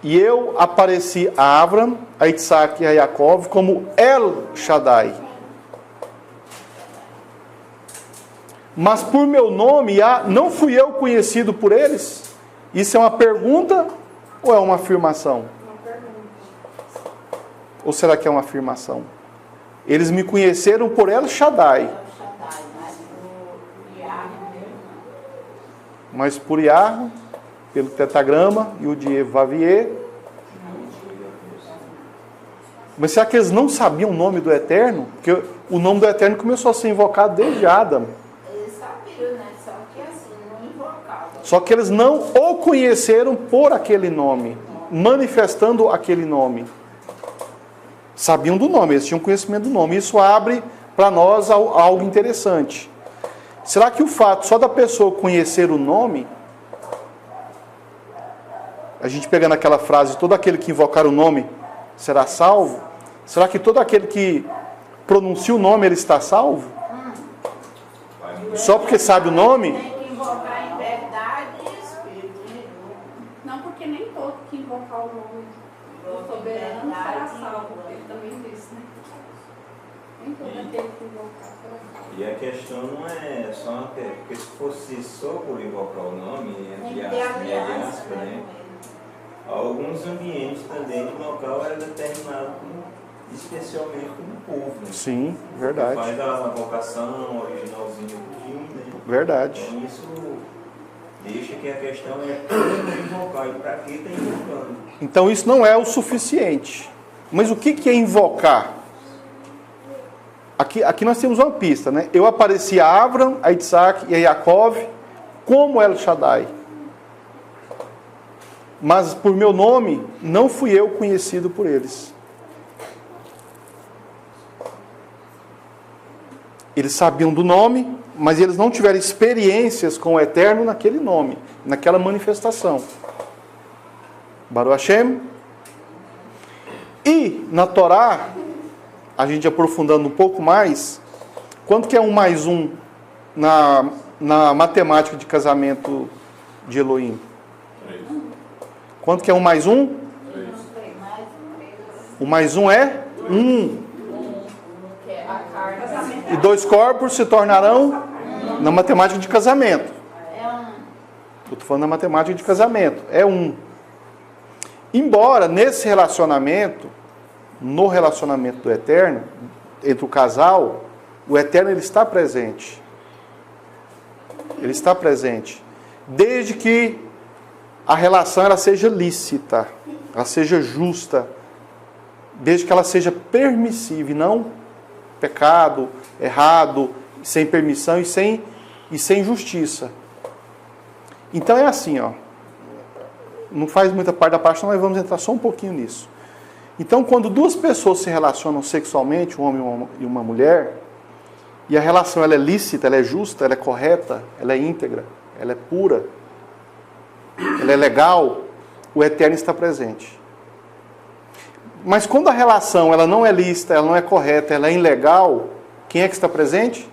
E eu apareci a Avram, a Isaac e a Jacó como El Shaddai. Mas por meu nome, não fui eu conhecido por eles? Isso é uma pergunta ou é uma afirmação? Uma pergunta. Ou será que é uma afirmação? Eles me conheceram por El Shaddai. Mas por Yahweh, pelo tetragrama, e o de Vavier. Mas será que eles não sabiam o nome do Eterno? Porque o nome do Eterno começou a ser invocado desde Adão. Eles sabiam, né? Só que assim, não invocavam. Só que eles não o conheceram por aquele nome, manifestando aquele nome. Sabiam do nome, eles tinham conhecimento do nome. Isso abre para nós algo interessante. Será que o fato só da pessoa conhecer o nome, a gente pegando aquela frase, todo aquele que invocar o nome será salvo? Será que todo aquele que pronuncia o nome, ele está salvo? Só porque sabe o nome? Tem que invocar em verdade e espírito. Não, porque nem todo que invocar o nome do soberano será salvo. Ele também disse, né? Nem todo aquele que invocar será salvo. E a questão não é só porque se fosse só por invocar o nome, Tem entre que ter aspas, aliança, né? Alguns ambientes também do local era determinado especialmente como povo, né? Sim, verdade. Faz a vocação originalzinha do time, né? Verdade. Então isso deixa que a questão é como invocar e para que está invocando. Então isso não é o suficiente. Mas o que é invocar? Aqui nós temos uma pista, né? Eu apareci a Avram, a Isaac e a Jacó como El Shaddai. Mas por meu nome, não fui eu conhecido por eles. Eles sabiam do nome, mas eles não tiveram experiências com o Eterno naquele nome, naquela manifestação. Baruch Hashem. E na Torá, a gente aprofundando um pouco mais, quanto que é 1 mais 1 na matemática de casamento de Elohim? 3. Quanto que é 1 mais 1? 3. 1 mais 1 é 1. Que é a carne. E 2 corpos se tornarão na matemática de casamento. É um. Eu estou falando na matemática de casamento. É 1. Embora nesse relacionamento, no relacionamento do Eterno, entre o casal, o Eterno ele está presente. Ele está presente. Desde que a relação ela seja lícita, ela seja justa, desde que ela seja permissiva e não pecado, errado, sem permissão e sem justiça. Então é assim, ó. Não faz muita parte da parte, mas vamos entrar só um pouquinho nisso. Então, quando duas pessoas se relacionam sexualmente, um homem e uma mulher, e a relação ela é lícita, ela é justa, ela é correta, ela é íntegra, ela é pura, ela é legal, o Eterno está presente. Mas quando a relação ela não é lícita, ela não é correta, ela é ilegal, quem é que está presente?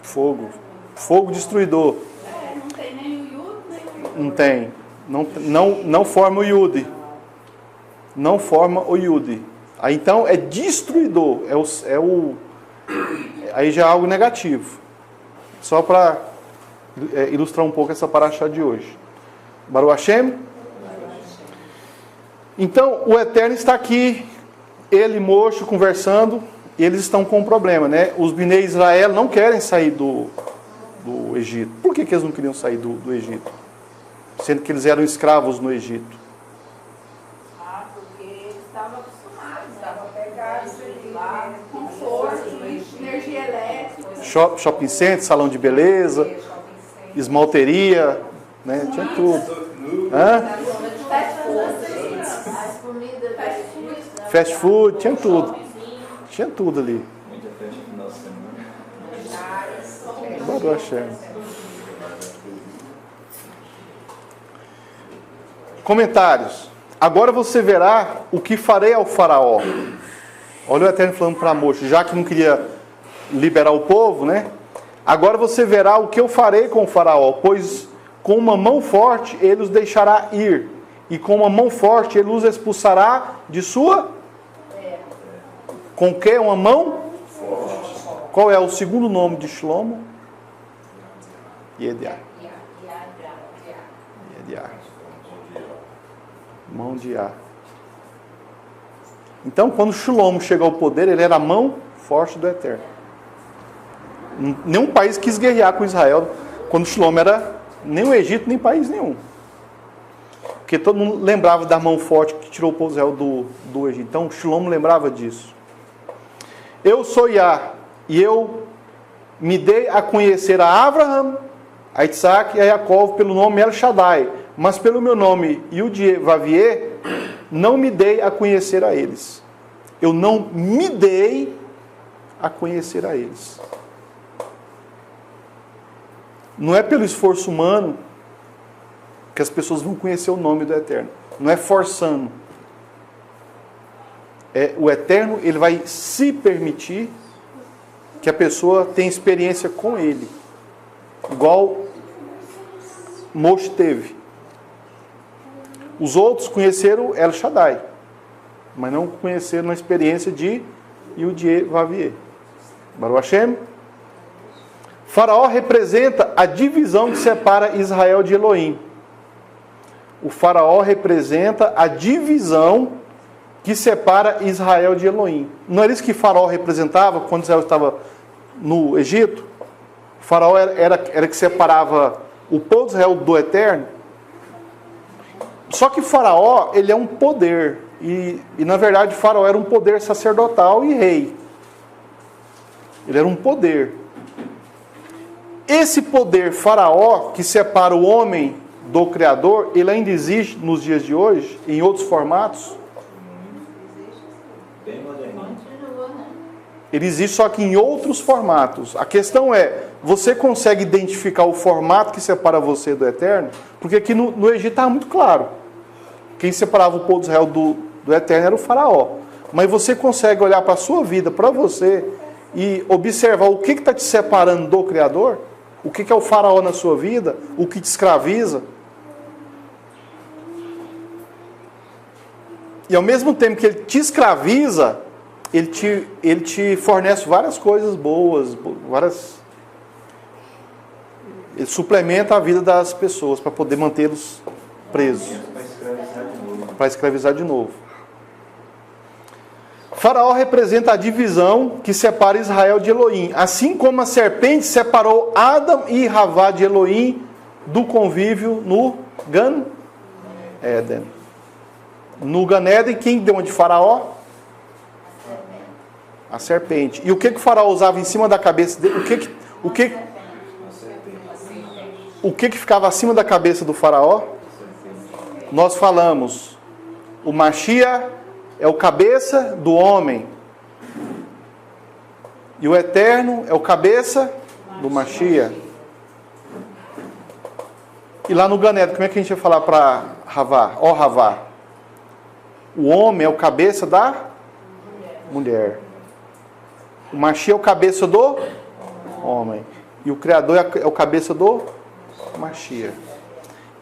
Fogo. Fogo destruidor. Não tem nem o Yud, nem o Yud. Não tem. Não forma o Yud. Não forma o Yud. Aí então é destruidor. Aí já é algo negativo. Só para ilustrar um pouco essa paraxá de hoje. Baruch Hashem. Então o Eterno está aqui. Ele e Moshe conversando. E eles estão com um problema, né? Os Bnei Israel não querem sair do Egito. Por que eles não queriam sair do Egito? Sendo que eles eram escravos no Egito. Porque eles estavam acostumados, estavam pegados lá, Conforto, energia elétrica. Shopping center, salão de beleza, esmalteria, né? Tinha tudo. Hã? as comidas, Fast food, tinha tudo. Tinha tudo ali. Muita festa no final de semana. Baruch Hashem. Comentários. Agora você verá o que farei ao faraó. Olha o Eterno falando para Moshe, já que não queria liberar o povo, né? Agora você verá o que eu farei com o faraó, pois com uma mão forte ele os deixará ir, e com uma mão forte ele os expulsará de sua... Com que? Uma mão? Qual é o segundo nome de Shlomo? Yediá. Yediá. Mão de ar. Então, quando Shlomo chegou ao poder, ele era a mão forte do Eterno. Nenhum país quis guerrear com Israel quando Shlomo era nem o Egito, nem país nenhum. Porque todo mundo lembrava da mão forte que tirou o povo de Israel do Egito. Então, Shlomo lembrava disso. Eu sou Yah, e eu me dei a conhecer a Abraham, a Isaac e a Jacob pelo nome El Shaddai, mas pelo meu nome Yud-Vavier, não me dei a conhecer a eles. Eu não me dei a conhecer a eles. Não é pelo esforço humano que as pessoas vão conhecer o nome do Eterno. Não é forçando. O Eterno, ele vai se permitir que a pessoa tenha experiência com ele. Igual Moshe teve. Os outros conheceram El Shaddai, mas não conheceram a experiência de Yud-Vavier. Baruch Hashem. Faraó representa a divisão que separa Israel de Elohim. O faraó representa a divisão que separa Israel de Elohim. Não era isso que Faraó representava quando Israel estava no Egito? O faraó era que separava o povo de Israel do Eterno. Só que Faraó, ele é um poder. E na verdade, Faraó era um poder sacerdotal e rei. Ele era um poder. Esse poder Faraó, que separa o homem do Criador, ele ainda existe nos dias de hoje, em outros formatos. Ele existe só que em outros formatos. A questão é, você consegue identificar o formato que separa você do Eterno? Porque aqui no Egito estava muito claro. Quem separava o povo de Israel do Eterno era o Faraó. Mas você consegue olhar para a sua vida, para você, e observar o que está te separando do Criador? O que é o Faraó na sua vida? O que te escraviza? E ao mesmo tempo que ele te escraviza, ele te fornece várias coisas boas, ele suplementa a vida das pessoas para poder mantê-los presos, para escravizar de novo. Faraó representa a divisão que separa Israel de Elohim, assim como a serpente separou Adão e Havá de Elohim do convívio no Gan Eden. No Gan Eden, quem deu de Faraó? A serpente. E o que o Faraó usava em cima da cabeça dele? O que ficava acima da cabeça do Faraó? Nós falamos, o Mashiach é o cabeça do homem. E o Eterno é o cabeça do Mashiach. E lá no Gan Eden, como é que a gente vai falar para Havá? Ó Havá. O homem é o cabeça da mulher. O Mashiach é o cabeça do homem. E o Criador é o cabeça do Mashiach.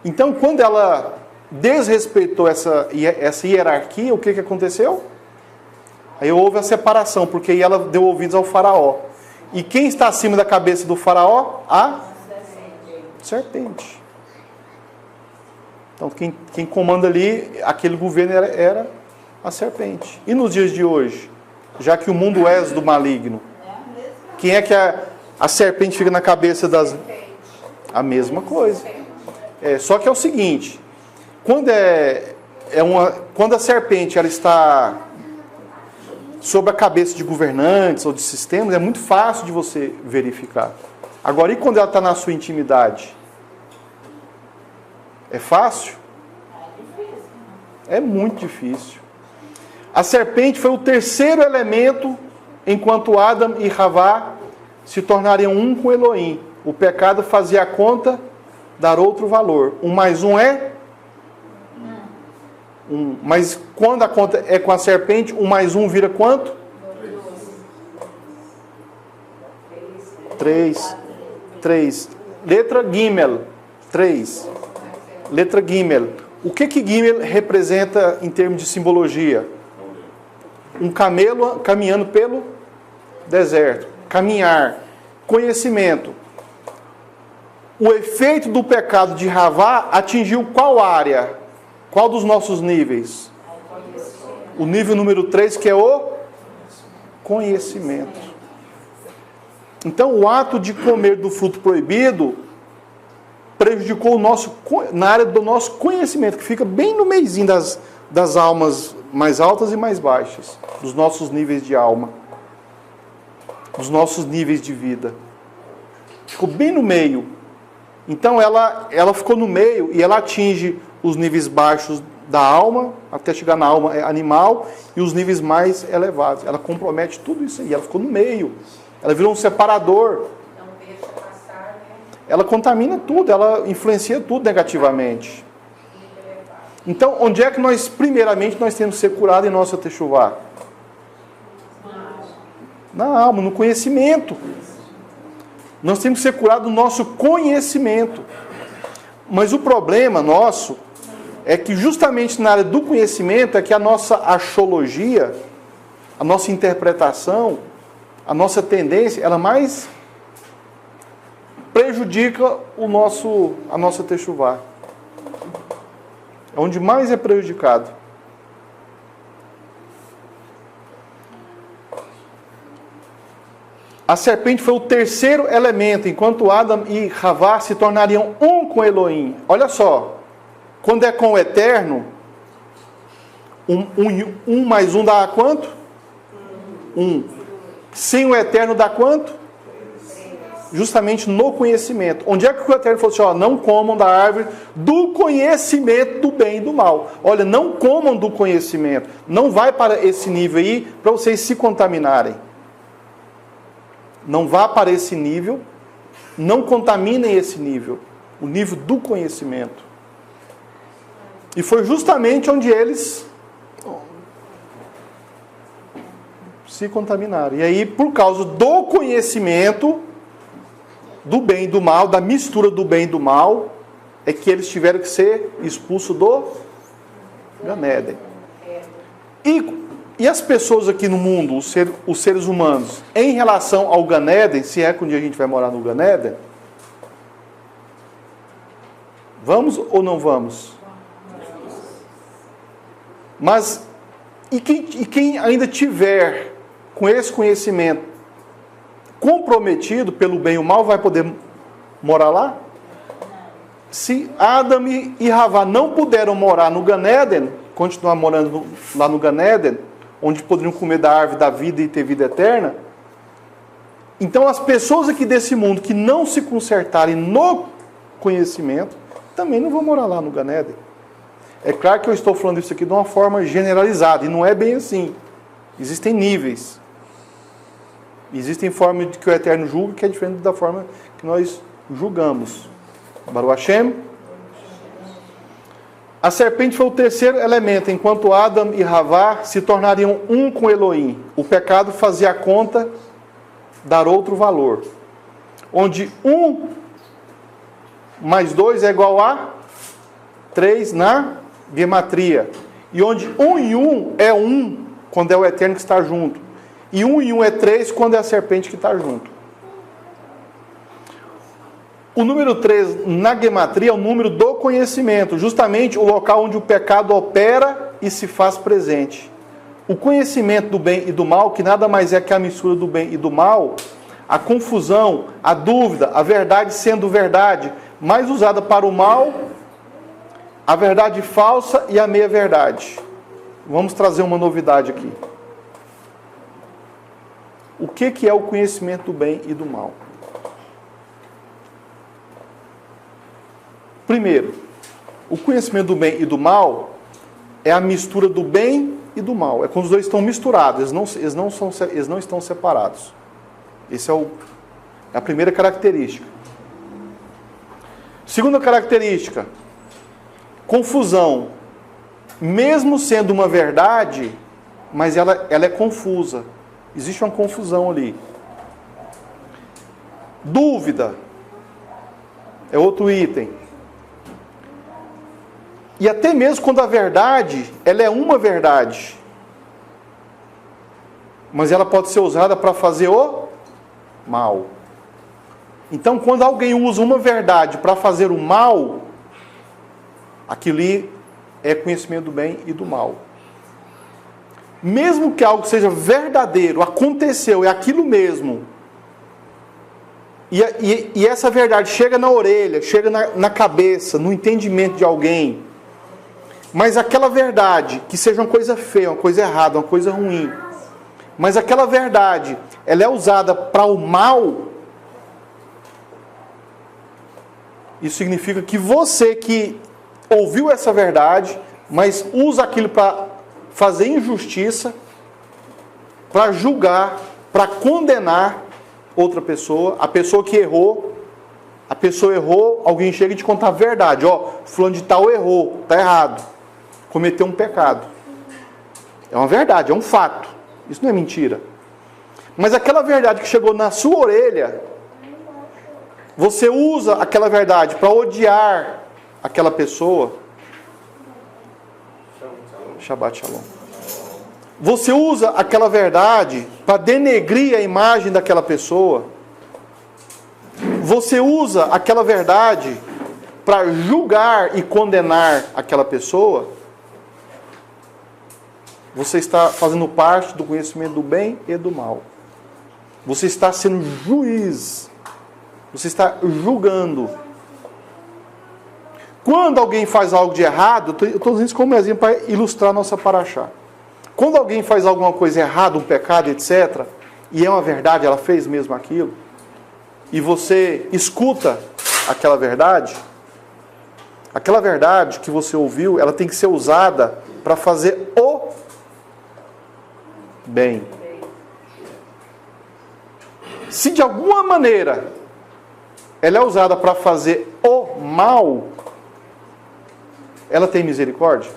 Então, quando ela desrespeitou essa hierarquia, o que aconteceu? Aí houve a separação, porque aí ela deu ouvidos ao Faraó. E quem está acima da cabeça do Faraó? A serpente. Então, quem comanda ali, aquele governo era a serpente. E nos dias de hoje, já que o mundo é do maligno, quem é que a serpente fica na cabeça das... A mesma coisa. Só que é o seguinte, quando a serpente ela está sobre a cabeça de governantes ou de sistemas, é muito fácil de você verificar. Agora, e quando ela está na sua intimidade? É fácil? É muito difícil. A serpente foi o terceiro elemento enquanto Adão e Havá se tornariam um com Elohim. O pecado fazia a conta dar outro valor. 1 mais 1 é? 1. Mas quando a conta é com a serpente, 1 mais 1 vira quanto? 3. 3. Letra Gimel. 3. Letra Gimel. O que Gimel representa em termos de simbologia? Um camelo caminhando pelo deserto. Caminhar. Conhecimento. O efeito do pecado de Havá atingiu qual área? Qual dos nossos níveis? O nível número 3, que é o conhecimento. Então, o ato de comer do fruto proibido prejudicou na área do nosso conhecimento, que fica bem no meizinho das almas mais altas e mais baixas, dos nossos níveis de alma, dos nossos níveis de vida. Ficou bem no meio. Então, ela ficou no meio e ela atinge os níveis baixos da alma, até chegar na alma animal, e os níveis mais elevados. Ela compromete tudo isso aí. Ela ficou no meio. Ela virou um separador. Não deixa passar, né? Ela contamina tudo, ela influencia tudo negativamente. Então, onde é que primeiramente, nós temos que ser curados em nossa techuvá? Na alma, no conhecimento. Nós temos que ser curados no nosso conhecimento. Mas o problema nosso é que justamente na área do conhecimento é que a nossa axologia, a nossa interpretação, a nossa tendência, ela mais prejudica a nossa techuvá. É onde mais é prejudicado. A serpente foi o terceiro elemento, enquanto Adam e Havá se tornariam um com Elohim. Olha só, quando é com o Eterno, um mais um dá quanto? 1. Sem o Eterno dá quanto? Justamente no conhecimento. Onde é que o Eterno falou assim, ó, não comam da árvore do conhecimento do bem e do mal. Olha, não comam do conhecimento. Não vai para esse nível aí para vocês se contaminarem. Não vá para esse nível, não contaminem esse nível, o nível do conhecimento. E foi justamente onde eles se contaminaram. E aí, por causa do conhecimento do bem e do mal, da mistura do bem e do mal, é que eles tiveram que ser expulsos do Gan Eden. E as pessoas aqui no mundo, os seres humanos, em relação ao Gan Eden, se é que um dia a gente vai morar no Gan Eden, vamos ou não vamos? Mas, e quem ainda tiver com esse conhecimento comprometido pelo bem e o mal, vai poder morar lá? Se Adam e Havá não puderam morar no Gan Eden, continuar morando lá no Gan Eden, onde poderiam comer da árvore da vida e ter vida eterna, então as pessoas aqui desse mundo que não se consertarem no conhecimento, também não vão morar lá no Gan Eden. É claro que eu estou falando isso aqui de uma forma generalizada, e não é bem assim. Existem níveis. Existem formas de que o Eterno julga, que é diferente da forma que nós julgamos. Baruch Hashem. A serpente foi o terceiro elemento, enquanto Adam e Havá se tornariam um com Elohim. O pecado fazia a conta dar outro valor. Onde 1 mais 2 é igual a 3 na gematria. E onde 1 e 1 é 1, quando é o Eterno que está junto. E 1 e 1 é 3, quando é a serpente que está junto. O número 3 na gematria é o número do conhecimento, justamente o local onde o pecado opera e se faz presente. O conhecimento do bem e do mal, que nada mais é que a mistura do bem e do mal, a confusão, a dúvida, a verdade sendo verdade, mais usada para o mal, a verdade falsa e a meia-verdade. Vamos trazer uma novidade aqui. O que é o conhecimento do bem e do mal? Primeiro, o conhecimento do bem e do mal é a mistura do bem e do mal. É quando os dois estão misturados, eles não estão separados. Essa é a primeira característica. Segunda característica, confusão. Mesmo sendo uma verdade, mas ela é confusa. Existe uma confusão ali. Dúvida. É outro item. E até mesmo quando a verdade, ela é uma verdade, mas ela pode ser usada para fazer o mal. Então, quando alguém usa uma verdade para fazer o mal, aquilo ali é conhecimento do bem e do mal. Mesmo que algo seja verdadeiro, aconteceu, é aquilo mesmo, e essa verdade chega na orelha, chega na cabeça, no entendimento de alguém, mas aquela verdade, que seja uma coisa feia, uma coisa errada, uma coisa ruim, mas aquela verdade, ela é usada para o mal, isso significa que você que ouviu essa verdade, mas usa aquilo para fazer injustiça, para julgar, para condenar outra pessoa, a pessoa que errou, alguém chega e te conta a verdade, fulano de tal errou, está errado, cometeu um pecado. É uma verdade, é um fato, isso não é mentira. Mas aquela verdade que chegou na sua orelha, você usa aquela verdade para odiar aquela pessoa. Shabbat Shalom. Você usa aquela verdade para denegrir a imagem daquela pessoa. Você usa aquela verdade para julgar e condenar aquela pessoa. Você está fazendo parte do conhecimento do bem e do mal. Você está sendo juiz. Você está julgando. Quando alguém faz algo de errado, eu estou usando isso como exemplo para ilustrar a nossa paraxá. Quando alguém faz alguma coisa errada, um pecado, etc., e é uma verdade, ela fez mesmo aquilo, e você escuta aquela verdade que você ouviu, ela tem que ser usada para fazer o bem. Se de alguma maneira ela é usada para fazer o mal, ela tem misericórdia?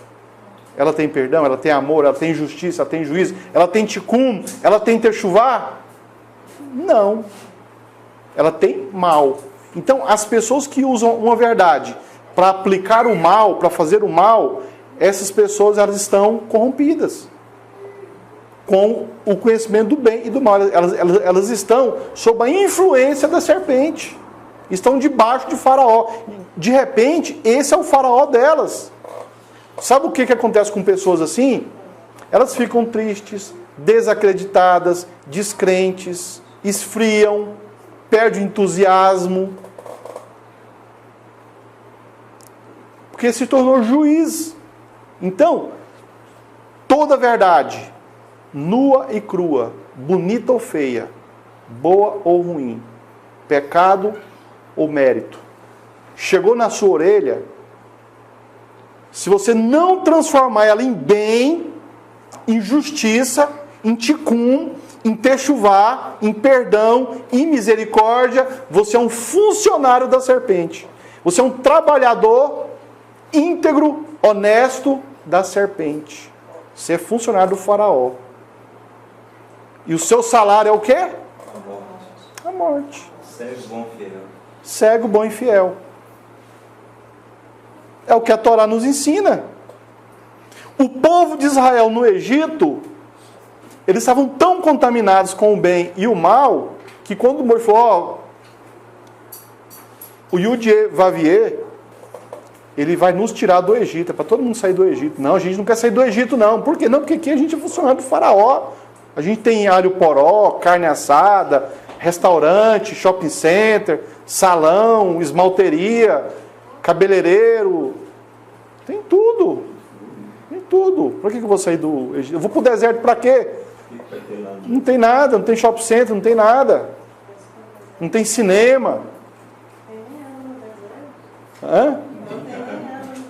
Ela tem perdão? Ela tem amor? Ela tem justiça? Ela tem juízo? Ela tem tikkun? Ela tem techuvá? Não. Ela tem mal. Então, as pessoas que usam uma verdade para aplicar o mal, para fazer o mal, essas pessoas elas estão corrompidas com o conhecimento do bem e do mal. Elas estão sob a influência da serpente. Estão debaixo de Faraó. De repente, esse é o Faraó delas. Sabe o que acontece com pessoas assim? Elas ficam tristes, desacreditadas, descrentes, esfriam, perdem o entusiasmo. Porque se tornou juiz. Então, toda verdade, nua e crua, bonita ou feia, boa ou ruim, pecado ou mérito, chegou na sua orelha, se você não transformar ela em bem, em justiça, em tikkun, em techuvá, em perdão, em misericórdia, você é um funcionário da serpente. Você é um trabalhador íntegro, honesto da serpente. Você é funcionário do Faraó. E o seu salário é o quê? A morte. Cego, bom, fiel. Cego, bom e fiel. É o que a Torá nos ensina. O povo de Israel no Egito, eles estavam tão contaminados com o bem e o mal, que quando Moisés falou, o Yudie Vavier, ele vai nos tirar do Egito, é para todo mundo sair do Egito. Não, a gente não quer sair do Egito não. Por quê? Não, porque aqui a gente é funcionário do Faraó. A gente tem alho poró, carne assada, restaurante, shopping center, salão, esmalteria, cabeleireiro, tem tudo. Tem tudo. Para que eu vou sair do Egito? Eu vou para o deserto para quê? Não tem nada, não tem shopping center, não tem nada. Não tem cinema. Hã?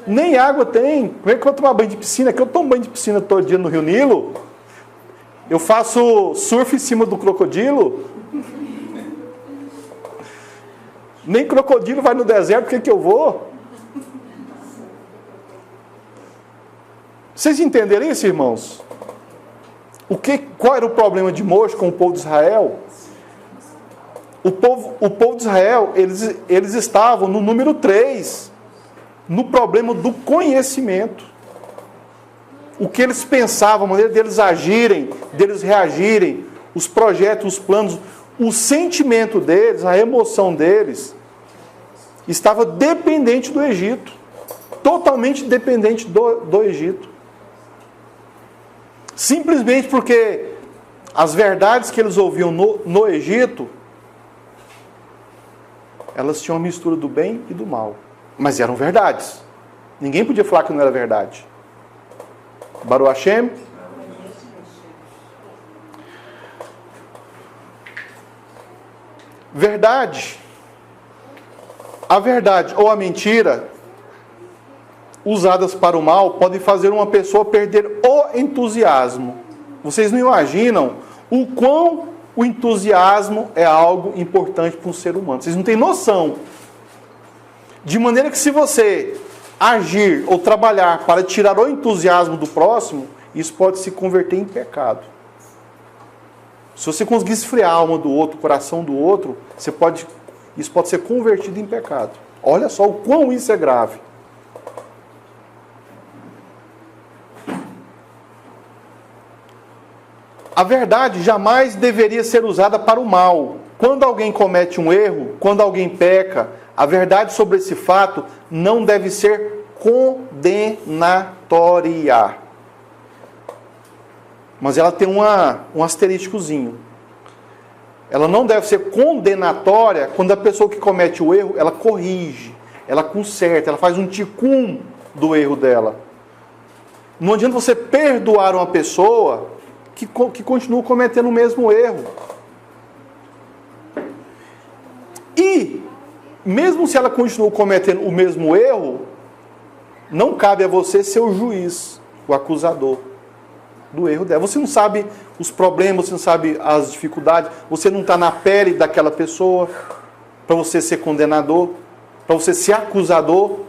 Nem água tem. Como é que eu vou tomar banho de piscina? Que eu tomo banho de piscina todo dia no Rio Nilo. Eu faço surf em cima do crocodilo. Nem crocodilo vai no deserto, por que eu vou? Vocês entenderam isso, irmãos? Qual era o problema de Moisés com o povo de Israel? O povo de Israel, eles estavam no número 3, no problema do conhecimento. O que eles pensavam, a maneira deles agirem, deles reagirem, os projetos, os planos, o sentimento deles, a emoção deles, estava dependente do Egito. Totalmente dependente do Egito. Simplesmente porque as verdades que eles ouviam no Egito, elas tinham uma mistura do bem e do mal. Mas eram verdades. Ninguém podia falar que não era verdade. Baruch Hashem. Verdade. A verdade ou a mentira, usadas para o mal, podem fazer uma pessoa perder o entusiasmo. Vocês não imaginam o quão o entusiasmo é algo importante para um ser humano. Vocês não têm noção. De maneira que se você agir ou trabalhar para tirar o entusiasmo do próximo, isso pode se converter em pecado. Se você conseguir esfriar a alma do outro, o coração do outro, isso pode ser convertido em pecado. Olha só o quão isso é grave. A verdade jamais deveria ser usada para o mal. Quando alguém comete um erro, quando alguém peca, a verdade sobre esse fato não deve ser condenatória. Mas ela tem um asterísticozinho. Ela não deve ser condenatória quando a pessoa que comete o erro, ela corrige, ela conserta, ela faz um ticum do erro dela. Não adianta você perdoar uma pessoa que continua cometendo o mesmo erro. E, mesmo se ela continua cometendo o mesmo erro, não cabe a você ser o juiz, o acusador do erro dela. Você não sabe os problemas, você não sabe as dificuldades, você não está na pele daquela pessoa para você ser condenador, para você ser acusador.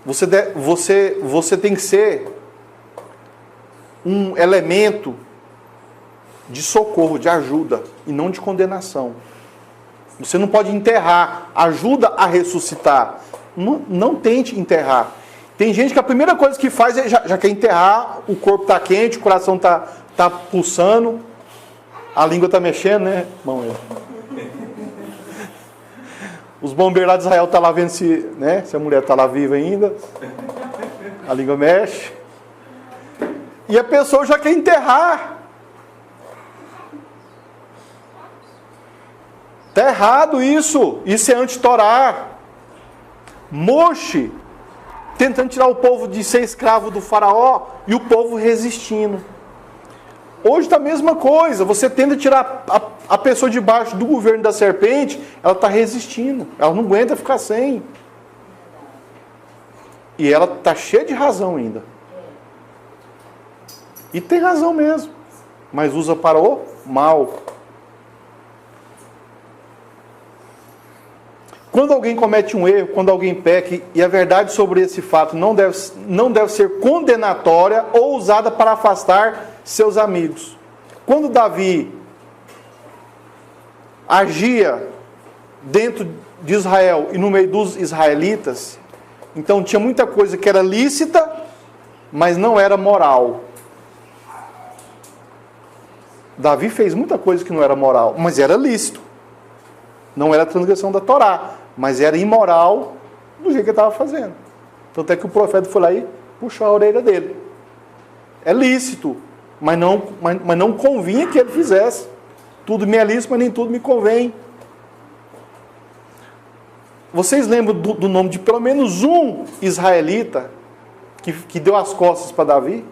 Você tem que ser um elemento de socorro, de ajuda, e não de condenação. Você não pode enterrar, ajuda a ressuscitar. Não tente enterrar. Tem gente que a primeira coisa que faz é já quer enterrar, o corpo está quente, o coração está pulsando, a língua está mexendo, né? Bom, os bombeiros lá de Israel estão lá vendo se a mulher está lá viva ainda. A língua mexe. E a pessoa já quer enterrar. Está errado isso. Isso é anti-Torá. Moshe tentando tirar o povo de ser escravo do faraó e o povo resistindo. Hoje está a mesma coisa. Você tenta tirar a pessoa debaixo do governo da serpente, ela está resistindo. Ela não aguenta ficar sem. E ela está cheia de razão ainda. E tem razão mesmo. Mas usa para o mal. Quando alguém comete um erro, quando alguém peca, e a verdade sobre esse fato não deve ser condenatória ou usada para afastar seus amigos. Quando Davi agia dentro de Israel e no meio dos israelitas, então tinha muita coisa que era lícita, mas não era moral. Davi fez muita coisa que não era moral, mas era lícito. Não era transgressão da Torá, mas era imoral do jeito que ele estava fazendo. Tanto é que o profeta foi lá e puxou a orelha dele. É lícito, mas não convinha que ele fizesse. Tudo me é lícito, mas nem tudo me convém. Vocês lembram do nome de pelo menos um israelita que deu as costas para Davi?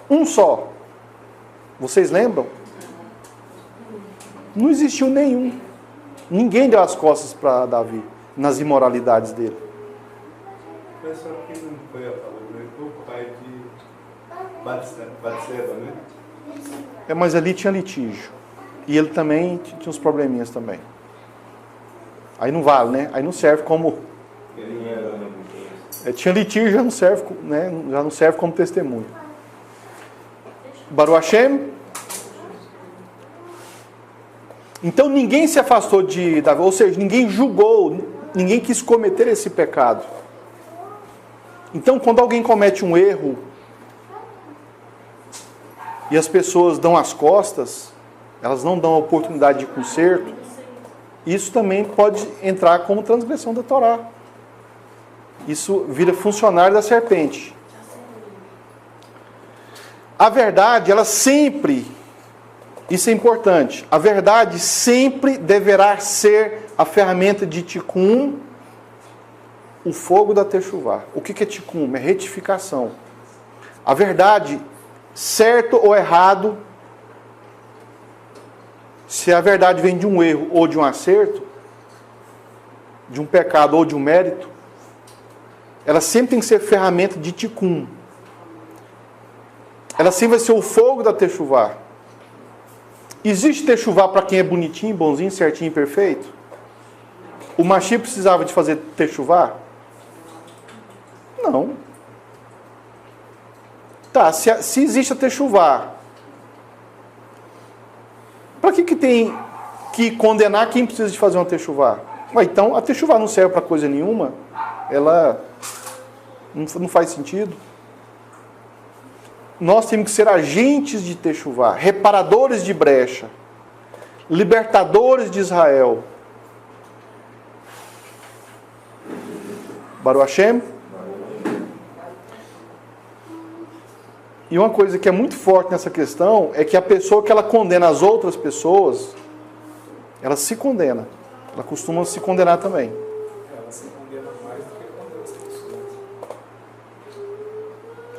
Um só. Vocês lembram? Não existiu nenhum. Ninguém deu as costas para Davi nas imoralidades dele. Mas só que não foi a favor, né? Foi o pai de Batseba, né? Mas ali tinha litígio. E ele também tinha uns probleminhas também. Aí não vale, né? Aí não serve como... Ele não era muito... Tinha litígio, já não serve, né? Já não serve como testemunho. Baruch Hashem. Então ninguém se afastou de Davi, ou seja, ninguém julgou, ninguém quis cometer esse pecado. Então quando alguém comete um erro e as pessoas dão as costas, elas não dão a oportunidade de conserto, isso também pode entrar como transgressão da Torá. Isso vira funcionário da serpente. A verdade, ela sempre, isso é importante, a verdade sempre deverá ser a ferramenta de tikkun, o fogo da techuvá. O que é tikkun? É retificação. A verdade, certo ou errado, se a verdade vem de um erro ou de um acerto, de um pecado ou de um mérito, ela sempre tem que ser ferramenta de tikkun. Ela sempre vai ser o fogo da techuvá. Existe techuvá para quem é bonitinho, bonzinho, certinho e perfeito? O Mashiach precisava de fazer techuvá? Não. Tá, se existe a techuvá, para que tem que condenar quem precisa de fazer uma techuvá? Então, a techuvá não serve para coisa nenhuma? Ela não faz sentido? Nós temos que ser agentes de techuvá, reparadores de brecha, libertadores de Israel. Baruch Hashem. E uma coisa que é muito forte nessa questão é que a pessoa que ela condena as outras pessoas, ela se condena. Ela costuma se condenar também. Ela se condena mais do que condena as pessoas.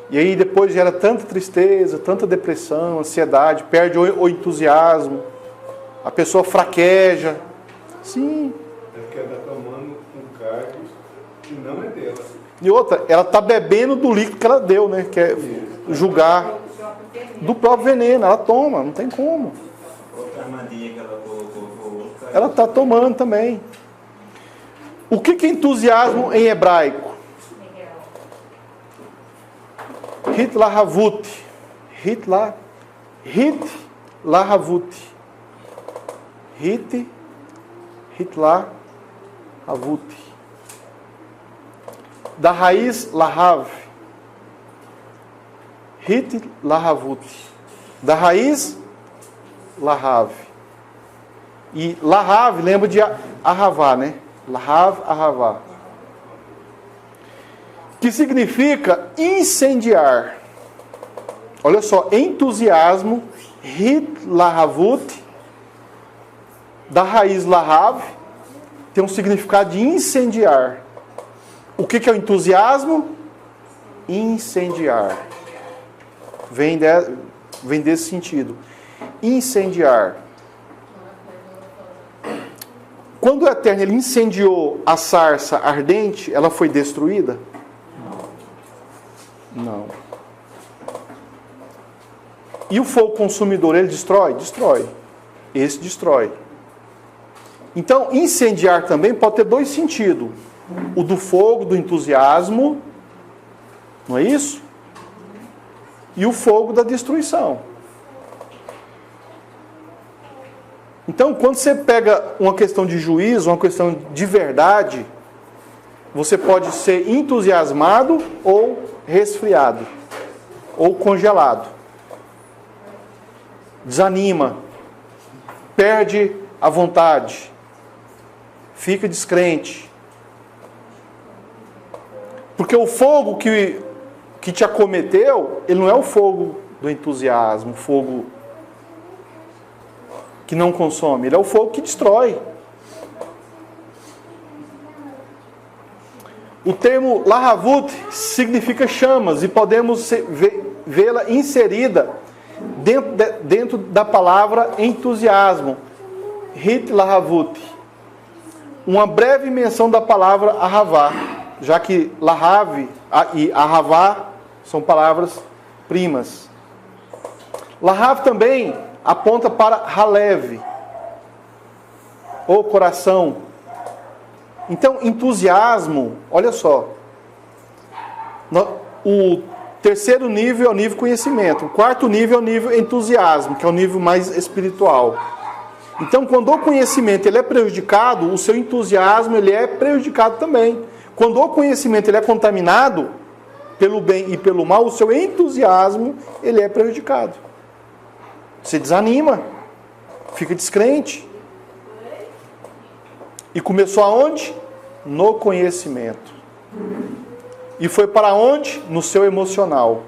E aí depois gera tanta tristeza, tanta depressão, ansiedade, perde o entusiasmo, a pessoa fraqueja. Sim. É porque ela está tomando um cargo que não é dela. E outra, ela está bebendo do líquido que ela deu, né? Que é julgar. Do próprio veneno, ela toma, não tem como. Outra armadilha que ela colocou. Ela está tomando também. O que é entusiasmo em hebraico? Hit lahavut. Hit lahavut. Hit lahavut. Da raiz lahav. Hit lahavut. Da raiz lahav. E lahav lembra de ahavá, né? Lahav, ahavá. Que significa incendiar. Olha só, entusiasmo, hit lahavut, da raiz lahav, tem um significado de incendiar. O que é o entusiasmo? Incendiar. Vem desse sentido. Incendiar. Quando o Eterno ele incendiou a sarça ardente, ela foi destruída? Não. E o fogo consumidor, ele destrói? Destrói. Esse destrói. Então, incendiar também pode ter dois sentidos. O do fogo, do entusiasmo, não é isso? E o fogo da destruição. Então, quando você pega uma questão de juízo, uma questão de verdade, você pode ser entusiasmado ou resfriado, ou congelado. Desanima, perde a vontade, fica descrente. Porque o fogo que te acometeu, ele não é o fogo do entusiasmo, o fogo que não consome, ele é o fogo que destrói. O termo lahavut significa chamas e podemos vê-la inserida dentro da palavra entusiasmo. Hit lahavut. Uma breve menção da palavra ahavá, já que lahav e ahavá são palavras primas. Lahav também aponta para halev, ou coração. Então, entusiasmo, olha só. O terceiro nível é o nível conhecimento. O quarto nível é o nível entusiasmo, que é o nível mais espiritual. Então, quando o conhecimento ele é prejudicado, o seu entusiasmo ele é prejudicado também. Quando o conhecimento ele é contaminado pelo bem e pelo mal, o seu entusiasmo ele é prejudicado. Você desanima, fica descrente. E começou aonde? No conhecimento. E foi para onde? No seu emocional.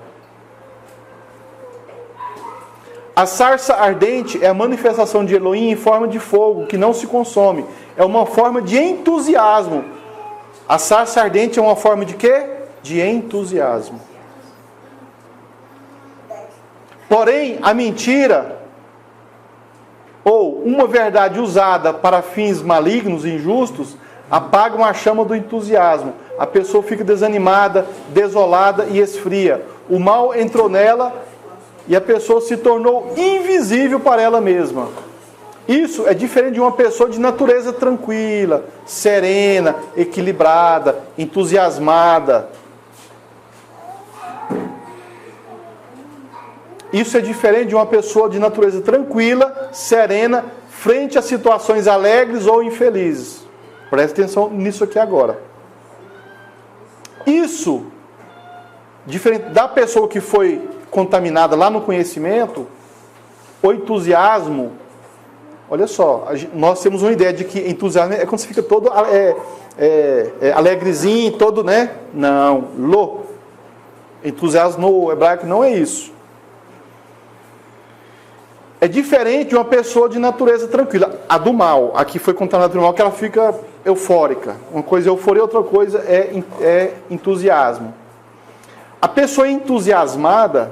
A sarça ardente é a manifestação de Elohim em forma de fogo, que não se consome. É uma forma de entusiasmo. A sarça ardente é uma forma de quê? De entusiasmo. Porém, a mentira, ou uma verdade usada para fins malignos e injustos, apagam a chama do entusiasmo. A pessoa fica desanimada, desolada e esfria. O mal entrou nela e a pessoa se tornou invisível para ela mesma. Isso é diferente de uma pessoa de natureza tranquila, serena, equilibrada, entusiasmada. Isso é diferente de uma pessoa de natureza tranquila, serena, frente a situações alegres ou infelizes. Preste atenção nisso aqui agora. Isso, diferente da pessoa que foi contaminada lá no conhecimento, o entusiasmo, olha só, nós temos uma ideia de que entusiasmo é quando você fica todo alegrezinho, todo, né? Não, entusiasmo no hebraico não é isso. É diferente de uma pessoa de natureza tranquila. A do mal, aqui foi contaminada do mal, que ela fica eufórica. Uma coisa é euforia, outra coisa é entusiasmo. A pessoa entusiasmada,